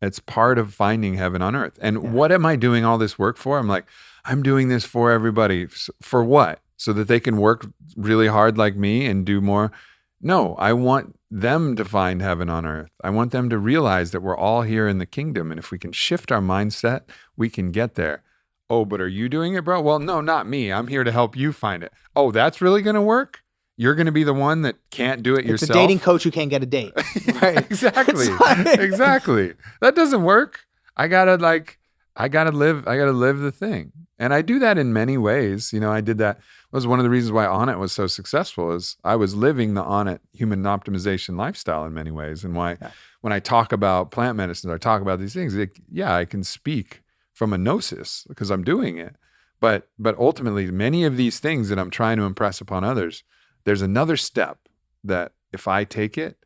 It's part of finding heaven on earth. And what am I doing all this work for? I'm like, I'm doing this for everybody. For what? So that they can work really hard like me and do more? No, I want them to find heaven on earth. I want them to realize that we're all here in the kingdom. And if we can shift our mindset, we can get there. Oh, but are you doing it, bro? Well, no, not me. I'm here to help you find it. Oh, that's really going to work? You're going to be the one that can't do it yourself? It's a dating coach who can't get a date. Right? Exactly. It's like- Exactly. That doesn't work. I gotta live the thing. And I do that in many ways. You know, I did that. Was one of the reasons why Onnit was so successful is I was living the Onnit human optimization lifestyle in many ways. And why when I talk about plant medicine, I talk about these things, I can speak from a gnosis because I'm doing it. But ultimately, many of these things that I'm trying to impress upon others, there's another step that if I take it,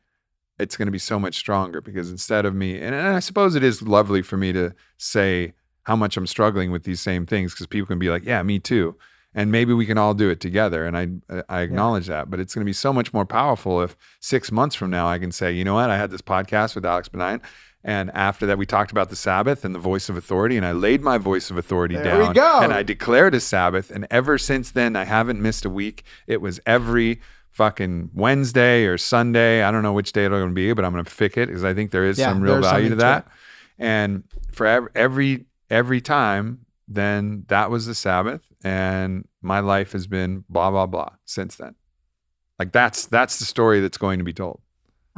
it's going to be so much stronger because instead of me, and I suppose it is lovely for me to say how much I'm struggling with these same things because people can be like, yeah, me too. And maybe we can all do it together. And I acknowledge that, but it's going to be so much more powerful if 6 months from now I can say, you know what? I had this podcast with Alex Banayan. And after that, we talked about the Sabbath and the voice of authority. And I laid my voice of authority down. We go. And I declared a Sabbath. And ever since then, I haven't missed a week. It was every fucking Wednesday or Sunday. I don't know which day it'll going to be, but I'm going to pick it because I think there is some real value to that. And for every time, then that was the Sabbath. And my life has been blah, blah, blah since then. Like that's the story that's going to be told.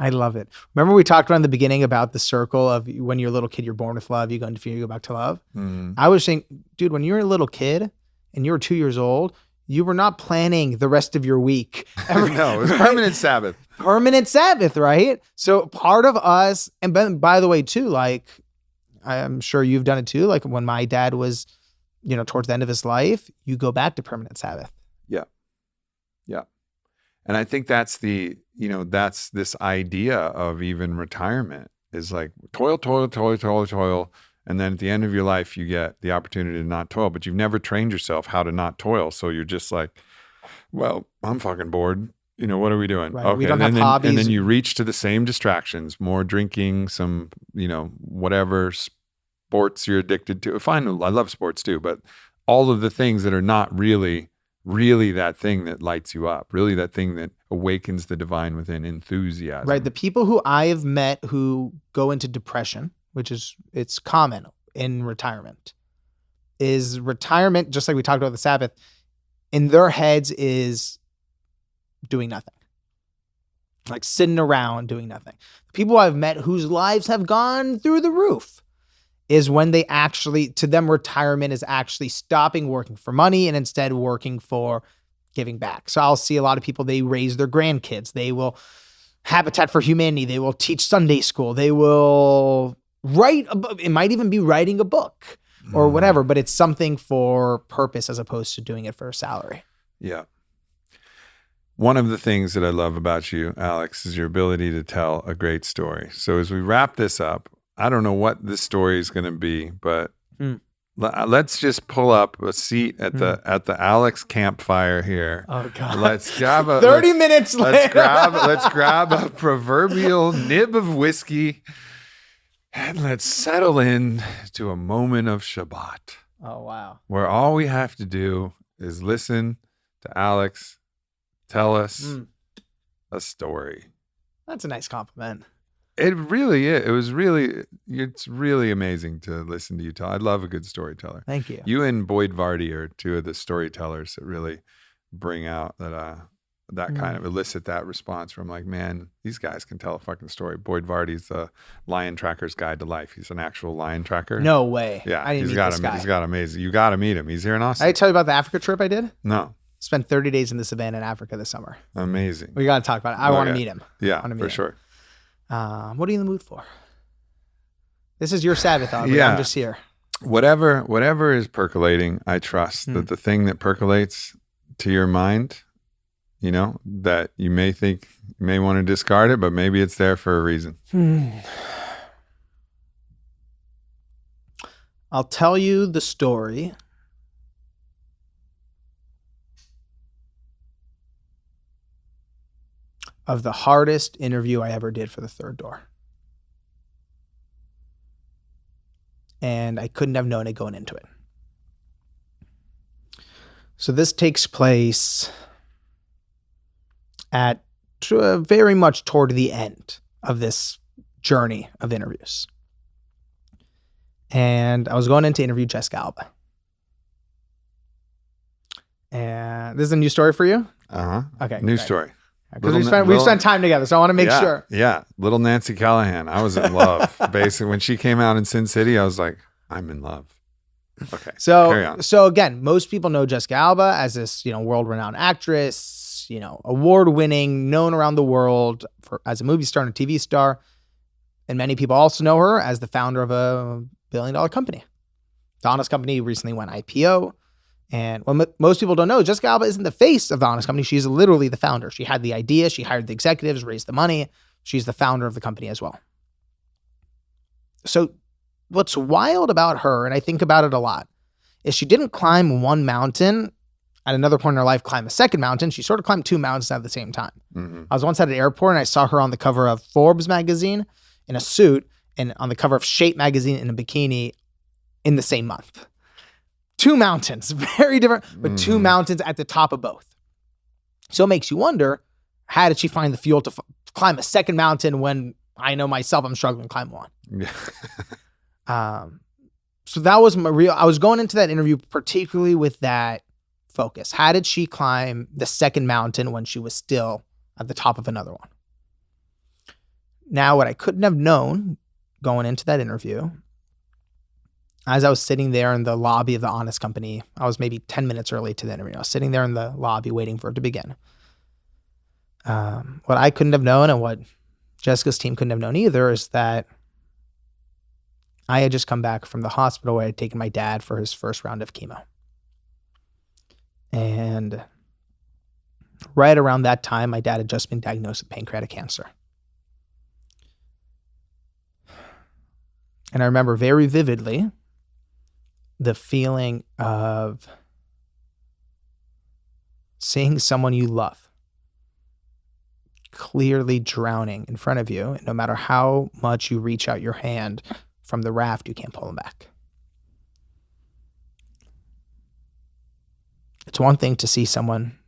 I love it. Remember we talked about in the beginning about the circle of when you're a little kid, you're born with love, you go into fear, you go back to love. Mm. I was saying, dude, when you were a little kid and you were 2 years old, you were not planning the rest of your week. No, it was permanent Sabbath. Permanent Sabbath, right? So part of us, and by the way, too, like I'm sure you've done it too. Like when my dad was, towards the end of his life, you go back to permanent Sabbath. Yeah. Yeah. And I think that's that's this idea of even retirement is like toil. And then at the end of your life, you get the opportunity to not toil, but you've never trained yourself how to not toil. So you're just like, well, I'm fucking bored. What are we doing? Right. Okay. We don't have hobbies. And then you reach to the same distractions, more drinking, some, whatever sports you're addicted to. Fine. I love sports too, but all of the things that are not really that thing that lights you up, really that thing that awakens the divine within, enthusiasm. Right. The people who I have met who go into depression, it's common in retirement, is retirement, just like we talked about the Sabbath, in their heads is doing nothing. Like sitting around doing nothing. The people I've met whose lives have gone through the roof is when they actually, to them, retirement is actually stopping working for money and instead working for giving back. So I'll see a lot of people, they raise their grandkids. They will Habitat for Humanity. They will teach Sunday school. They will write a book. It might even be writing a book or whatever, but it's something for purpose as opposed to doing it for a salary. Yeah. One of the things that I love about you, Alex, is your ability to tell a great story. So as we wrap this up, I don't know what this story is going to be, but let's just pull up a seat at the Alex campfire here. Oh God! Let's grab 30 minutes later. Let's grab a proverbial nib of whiskey, and let's settle in to a moment of Shabbat. Oh wow! Where all we have to do is listen to Alex tell us a story. That's a nice compliment. It really is. It's really amazing to listen to you tell. I love a good storyteller. Thank you. You and Boyd Vardy are two of the storytellers that really bring out that kind of elicit that response from like, man, these guys can tell a fucking story. Boyd Vardy's the Lion Tracker's Guide to Life. He's an actual lion tracker. No way. Yeah, I didn't meet this guy. He's got amazing. You got to meet him. He's here in Austin. I tell you about the Africa trip I did? No. Spent 30 days in the savannah in Africa this summer. Amazing. We got to talk about it. I want to meet him. Yeah, for sure. What are you in the mood for? This is your Sabbath, Aubrey. Yeah. I'm just here. Whatever is percolating, I trust that the thing that percolates to your mind, that you may think, you may want to discard it, but maybe it's there for a reason. I'll tell you the story of the hardest interview I ever did for the Third Door. And I couldn't have known it going into it. So this takes place at very much toward the end of this journey of interviews. And I was going in to interview Jessica Alba. And this is a new story for you? Uh-huh. Okay. New story. Because we've spent time together, so I want to make sure. Yeah. Little Nancy Callahan. I was in love. Basically, when she came out in Sin City, I was like, I'm in love. Okay. Carry on. So again, most people know Jessica Alba as this, world-renowned actress, award-winning, known around the world as a movie star and a TV star. And many people also know her as the founder of a billion-dollar company. The Honest Company recently went IPO. And what most people don't know, Jessica Alba isn't the face of the Honest Company. She's literally the founder. She had the idea. She hired the executives, raised the money. She's the founder of the company as well. So what's wild about her, and I think about it a lot, is she didn't climb one mountain at another point in her life, climb a second mountain. She sort of climbed two mountains at the same time. Mm-hmm. I was once at an airport and I saw her on the cover of Forbes magazine in a suit and on the cover of Shape magazine in a bikini in the same month. Two mountains, very different, but two mountains at the top of both. So it makes you wonder, how did she find the fuel to climb a second mountain when I know myself I'm struggling to climb one? So that was I was going into that interview particularly with that focus. How did she climb the second mountain when she was still at the top of another one? Now, what I couldn't have known going into that interview, as I was sitting there in the lobby of the Onnit company, I was maybe 10 minutes early to the interview. I was sitting there in the lobby waiting for it to begin. What I couldn't have known and what Jessica's team couldn't have known either is that I had just come back from the hospital where I had taken my dad for his first round of chemo. And right around that time, my dad had just been diagnosed with pancreatic cancer. And I remember very vividly the feeling of seeing someone you love clearly drowning in front of you. And no matter how much you reach out your hand from the raft, you can't pull them back. It's one thing to see someone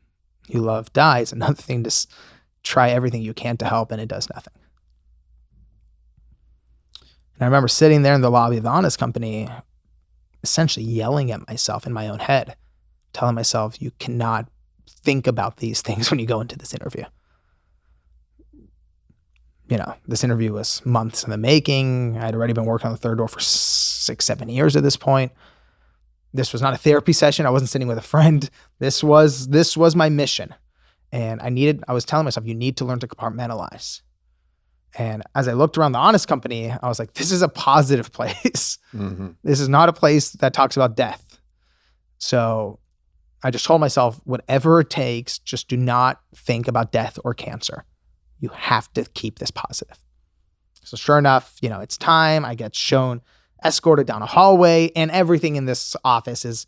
you love die. It's another thing to try everything you can to help, and it does nothing. And I remember sitting there in the lobby of the Onnit company, essentially yelling at myself in my own head, telling myself, you cannot think about these things when you go into this interview. You know, this interview was months in the making. I'd already been working on the third door for 6-7 years at this point. This was not a therapy session. I wasn't sitting with a friend. This was my mission. And I was telling myself, you need to learn to compartmentalize. And as I looked around the Onnit company, I was like, this is a positive place. Mm-hmm. This is not a place that talks about death. So I just told myself, whatever it takes, just do not think about death or cancer. You have to keep this positive. So sure enough, it's time. I get escorted down a hallway, and everything in this office is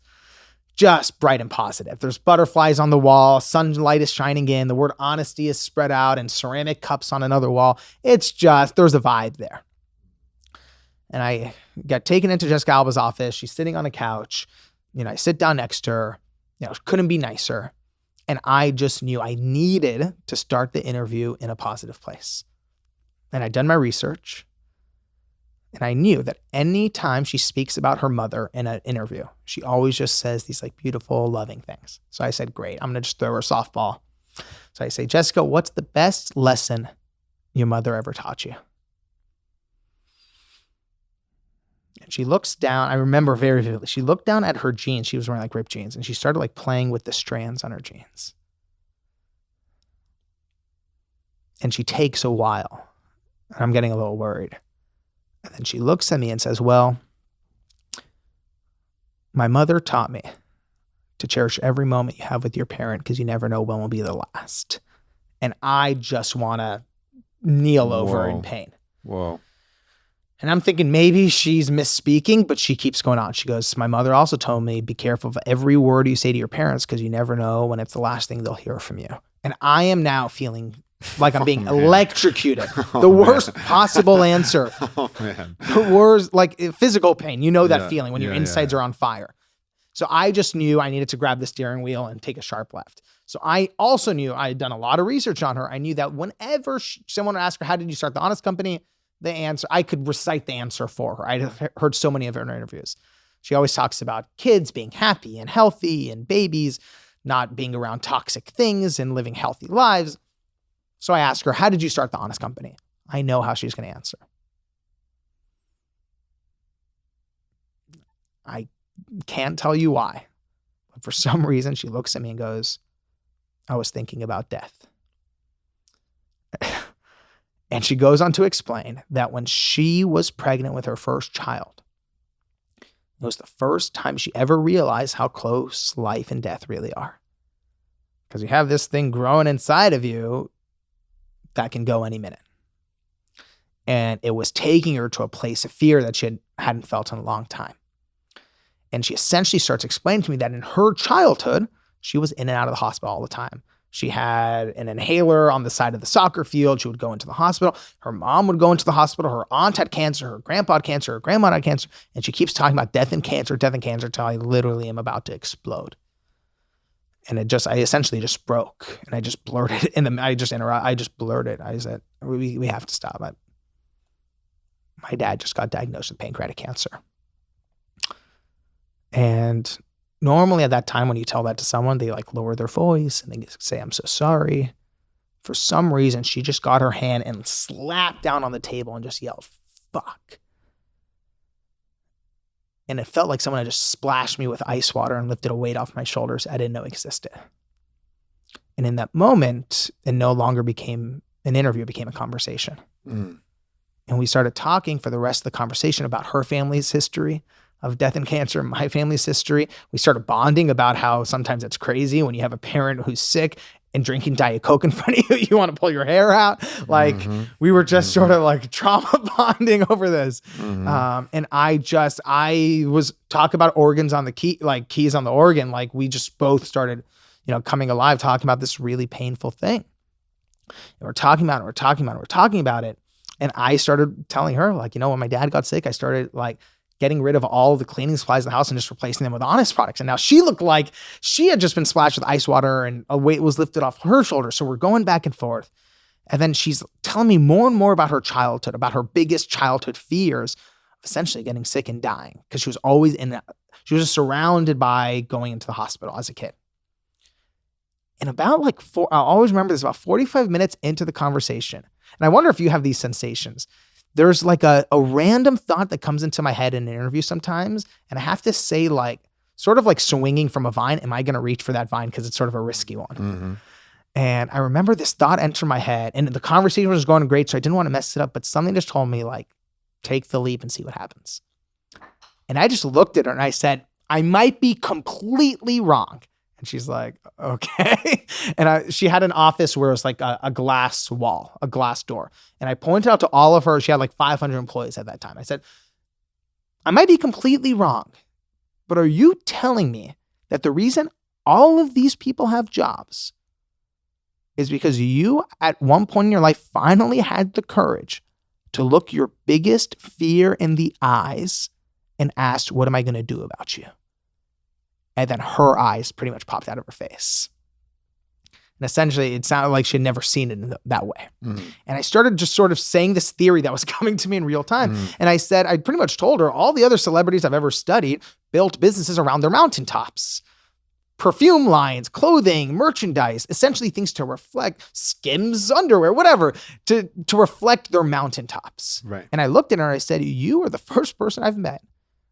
just bright and positive. There's butterflies on the wall, sunlight is shining in, the word honesty is spread out, and ceramic cups on another wall. It's just, there's a vibe there. And I got taken into Jessica Alba's office. She's sitting on a couch. I sit down next to her. Couldn't be nicer. And I just knew I needed to start the interview in a positive place. And I'd done my research. And I knew that any time she speaks about her mother in an interview, she always just says these beautiful, loving things. So I said, great, I'm going to just throw her a softball. So I say, Jessica, what's the best lesson your mother ever taught you? And she looks down. I remember very vividly. She looked down at her jeans. She was wearing ripped jeans. And she started playing with the strands on her jeans. And she takes a while. And I'm getting a little worried. And then she looks at me and says, well, my mother taught me to cherish every moment you have with your parent because you never know when will be the last. And I just want to kneel over in pain. Whoa. And I'm thinking maybe she's misspeaking, but she keeps going on. She goes, my mother also told me, be careful of every word you say to your parents because you never know when it's the last thing they'll hear from you. And I am now feeling like I'm being electrocuted. The worst possible answer. Oh, man. The worst, physical pain. You know that feeling when your insides are on fire. So I just knew I needed to grab the steering wheel and take a sharp left. So I also knew I had done a lot of research on her. I knew that whenever someone would ask her, how did you start the Onnit company? The answer, I could recite the answer for her. I'd heard so many of her interviews. She always talks about kids being happy and healthy and babies not being around toxic things and living healthy lives. So I asked her, how did you start the Onnit company? I know how she's going to answer. I can't tell you why, but for some reason she looks at me and goes, I was thinking about death. And she goes on to explain that when she was pregnant with her first child, it was the first time she ever realized how close life and death really are. Because you have this thing growing inside of you that can go any minute. And it was taking her to a place of fear that she hadn't felt in a long time. And she essentially starts explaining to me that in her childhood, she was in and out of the hospital all the time. She had an inhaler on the side of the soccer field. She would go into the hospital. Her mom would go into the hospital. Her aunt had cancer. Her grandpa had cancer. Her grandma had cancer. And she keeps talking about death and cancer until I literally am about to explode. And I essentially just broke. And I just blurted. I just blurted. I said, we have to stop. My dad just got diagnosed with pancreatic cancer. And normally at that time, when you tell that to someone, they like lower their voice and they say, I'm so sorry. For some reason, she just got her hand and slapped down on the table and just yelled, fuck. And it felt like someone had just splashed me with ice water and lifted a weight off my shoulders I didn't know existed. And in that moment, it no longer became an interview, it became a conversation. Mm. And we started talking for the rest of the conversation about her family's history of death and cancer, my family's history. We started bonding about how sometimes it's crazy when you have a parent who's sick and drinking Diet Coke in front of you, you want to pull your hair out. Like we were just sort of like trauma bonding over this. And I was talking about organs on the key, like keys on the organ. Like we just both started, coming alive, talking about this really painful thing. And we're talking about it. And I started telling her, like, when my dad got sick, I started like getting rid of all the cleaning supplies in the house and just replacing them with Onnit products. And now she looked like she had just been splashed with ice water and a weight was lifted off her shoulders. So we're going back and forth. And then she's telling me more and more about her childhood, about her biggest childhood fears of essentially getting sick and dying. Because she was just surrounded by going into the hospital as a kid. And about I'll always remember this, about 45 minutes into the conversation. And I wonder if you have these sensations. There's like a random thought that comes into my head in an interview sometimes. And I have to say, like, sort of like swinging from a vine, am I going to reach for that vine? Because it's sort of a risky one. Mm-hmm. And I remember this thought enter my head and the conversation was going great. So I didn't want to mess it up, but something just told me, like, take the leap and see what happens. And I just looked at her and I said, I might be completely wrong. And she's like, okay. And she had an office where it was like a glass wall, a glass door. And I pointed out to all of her, she had like 500 employees at that time. I said, I might be completely wrong, but are you telling me that the reason all of these people have jobs is because you at one point in your life finally had the courage to look your biggest fear in the eyes and asked, what am I going to do about you? And then her eyes pretty much popped out of her face. And essentially, it sounded like she had never seen it in that way. Mm. And I started just sort of saying this theory that was coming to me in real time. Mm. And I said, I pretty much told her all the other celebrities I've ever studied built businesses around their mountaintops. Perfume lines, clothing, merchandise, essentially things to reflect, Skims, underwear, whatever, to reflect their mountaintops. Right. And I looked at her and I said, you are the first person I've met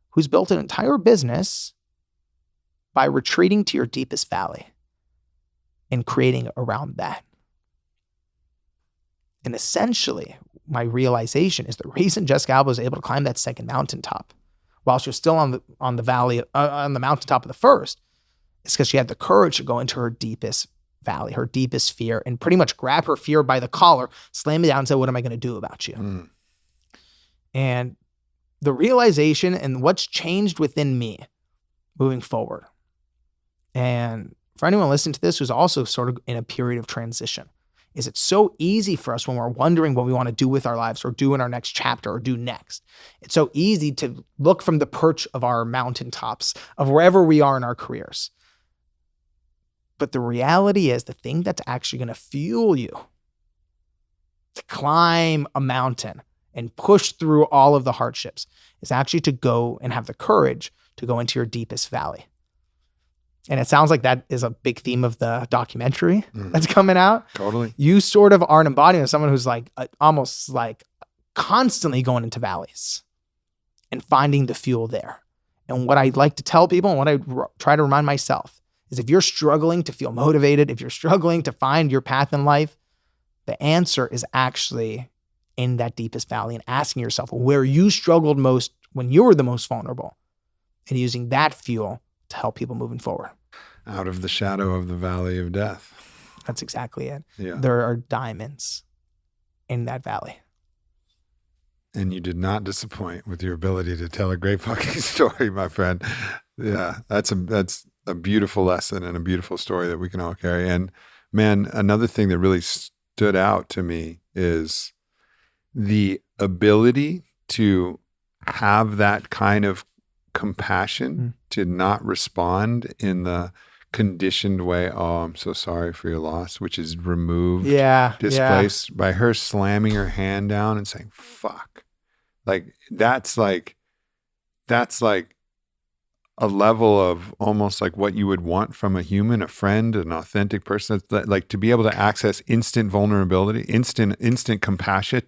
who's built an entire business by retreating to your deepest valley and creating around that. And essentially, my realization is the reason Jessica Alba was able to climb that second mountaintop while she was still on the mountaintop of the first is because she had the courage to go into her deepest valley, her deepest fear, and pretty much grab her fear by the collar, slam it down and say, what am I going to do about you? Mm. And the realization and what's changed within me moving forward. And for anyone listening to this who's also sort of in a period of transition, is it's so easy for us when we're wondering what we want to do with our lives or do in our next chapter or do next. It's so easy to look from the perch of our mountaintops of wherever we are in our careers. But the reality is the thing that's actually going to fuel you to climb a mountain and push through all of the hardships is actually to go and have the courage to go into your deepest valley. And it sounds like that is a big theme of the documentary that's coming out. Totally. You sort of are an embodiment of someone who's like almost like constantly going into valleys and finding the fuel there. And what I like to tell people and what I try to remind myself is if you're struggling to feel motivated, if you're struggling to find your path in life, the answer is actually in that deepest valley and asking yourself where you struggled most when you were the most vulnerable and using that fuel to help people moving forward. Out of the shadow of the valley of death. That's exactly it. Yeah. There are diamonds in that valley. And you did not disappoint with your ability to tell a great fucking story, my friend. Yeah, that's a beautiful lesson and a beautiful story that we can all carry. And man, another thing that really stood out to me is the ability to have that kind of compassion, to not respond in the conditioned way, oh, I'm so sorry for your loss, which is removed, displaced by her slamming her hand down and saying, fuck. That's like a level of almost like what you would want from a human, a friend, an authentic person. Like to be able to access instant vulnerability, instant compassion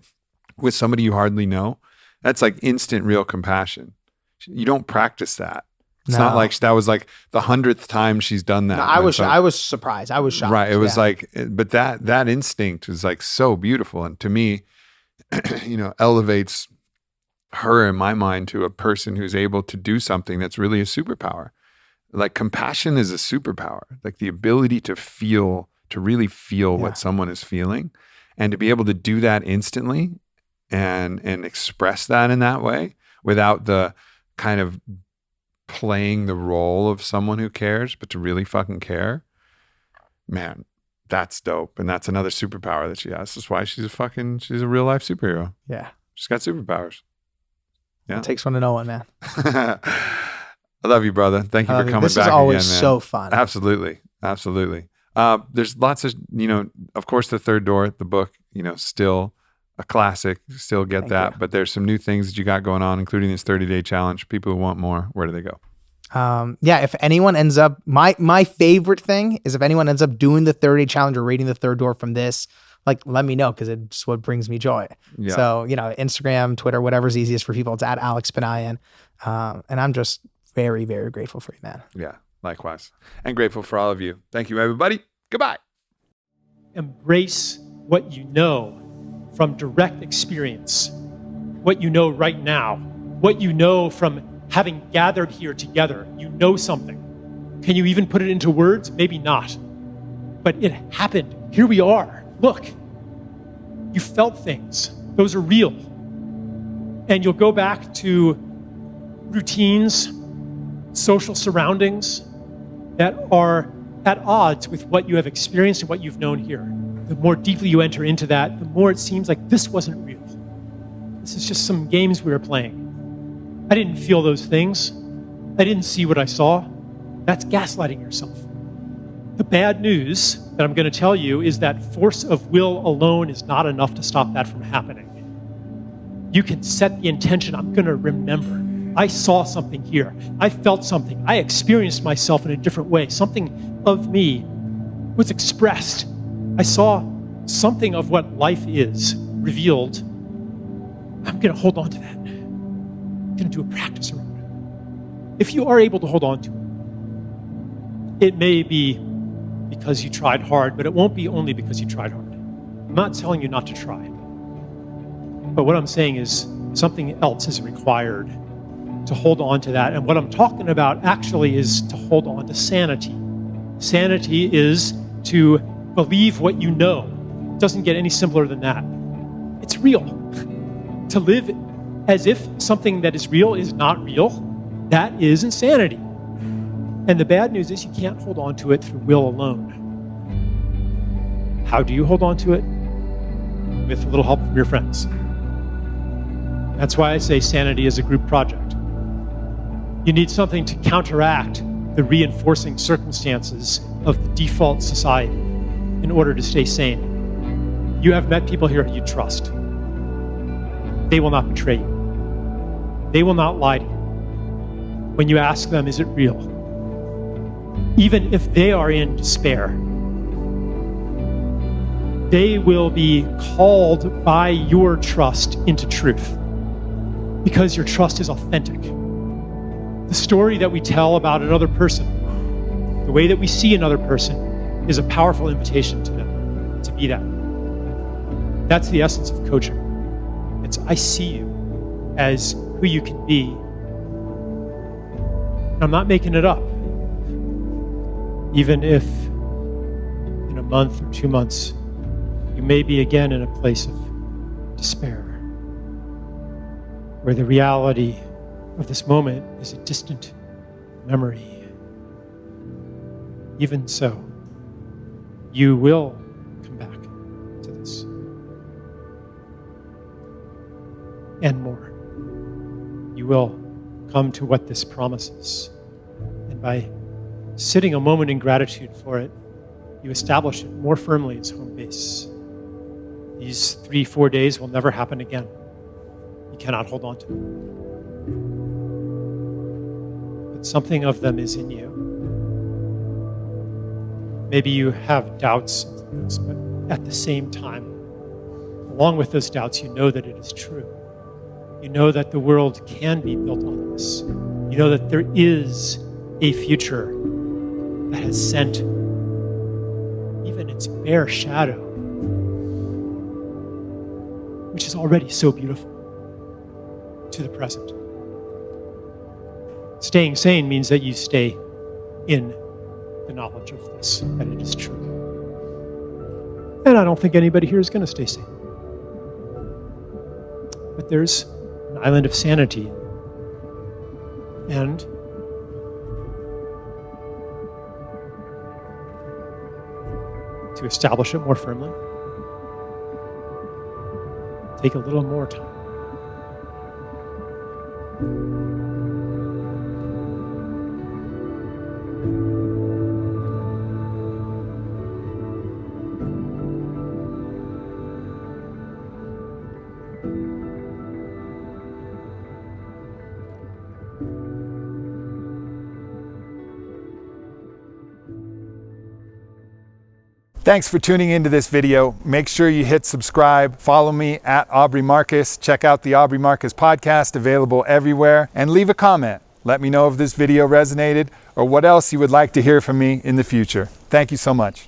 with somebody you hardly know. That's like instant real compassion. You don't practice that. It's not like that was like the 100th time she's done that. No, I was surprised. I was shocked. Right. It was like, but that instinct is like so beautiful. And to me, elevates her in my mind to a person who's able to do something that's really a superpower. Like compassion is a superpower, like the ability to really feel what someone is feeling, and to be able to do that instantly and express that in that way without the kind of playing the role of someone who cares, but to really fucking care. Man, that's dope. And that's another superpower that she has. That's why she's a real life superhero. Yeah. She's got superpowers. Yeah. It takes one to know one, man. I love you, brother. Thank you for coming back again, man. This is always so fun. Absolutely. There's lots of, of course, The Third Door, the book, still a classic, still get that. But there's some new things that you got going on, including this 30-day challenge. People who want more, where do they go? If anyone ends up, my favorite thing is if anyone ends up doing the 30-day challenge or reading The Third Door from this, like, let me know, because it's what brings me joy. Yeah. So, Instagram, Twitter, whatever's easiest for people. It's at Alex Banayan. And I'm just very, very grateful for you, man. Yeah, likewise. And grateful for all of you. Thank you, everybody. Goodbye. Embrace what you know from direct experience, what you know right now, what you know from having gathered here together. You know something. Can you even put it into words? Maybe not. But it happened. Here we are. Look, you felt things. Those are real. And you'll go back to routines, social surroundings that are at odds with what you have experienced and what you've known here. The more deeply you enter into that, the more it seems like this wasn't real. This is just some games we were playing. I didn't feel those things. I didn't see what I saw. That's gaslighting yourself. The bad news that I'm going to tell you is that force of will alone is not enough to stop that from happening. You can set the intention, I'm going to remember. I saw something here. I felt something. I experienced myself in a different way. Something of me was expressed. I saw something of what life is revealed. I'm going to hold on to that. I'm going to do a practice around it. If you are able to hold on to it, it may be because you tried hard, but it won't be only because you tried hard. I'm not telling you not to try. But what I'm saying is something else is required to hold on to that. And what I'm talking about actually is to hold on to sanity. Sanity is to believe what you know. It doesn't get any simpler than that. It's real. To live as if something that is real is not real, that is insanity. And the bad news is you can't hold on to it through will alone. How do you hold on to it? With a little help from your friends. That's why I say sanity is a group project. You need something to counteract the reinforcing circumstances of the default society in order to stay sane. You have met people here you trust. They will not betray you. They will not lie to you. When you ask them, is it real? Even if they are in despair, they will be called by your trust into truth because your trust is authentic. The story that we tell about another person, the way that we see another person, is a powerful invitation to them to be that. That's the essence of coaching. It's I see you as who you can be. And I'm not making it up. Even if in a month or 2 months, you may be again in a place of despair. where the reality of this moment is a distant memory. Even so, you will come back to this. And more. You will come to what this promises. And by sitting a moment in gratitude for it, you establish it more firmly as home base. These 3-4 days will never happen again. You cannot hold on to them. But something of them is in you. Maybe you have doubts, but at the same time, along with those doubts, you know that it is true. You know that the world can be built on this. You know that there is a future that has sent even its bare shadow, which is already so beautiful, to the present. Staying sane means that you stay in the knowledge of this, that it is true. And I don't think anybody here is going to stay sane. But there's an island of sanity. And to establish it more firmly, take a little more time. Thanks for tuning into this video. Make sure you hit subscribe, follow me at Aubrey Marcus, check out the Aubrey Marcus podcast, available everywhere, and leave a comment. Let me know if this video resonated or what else you would like to hear from me in the future. Thank you so much.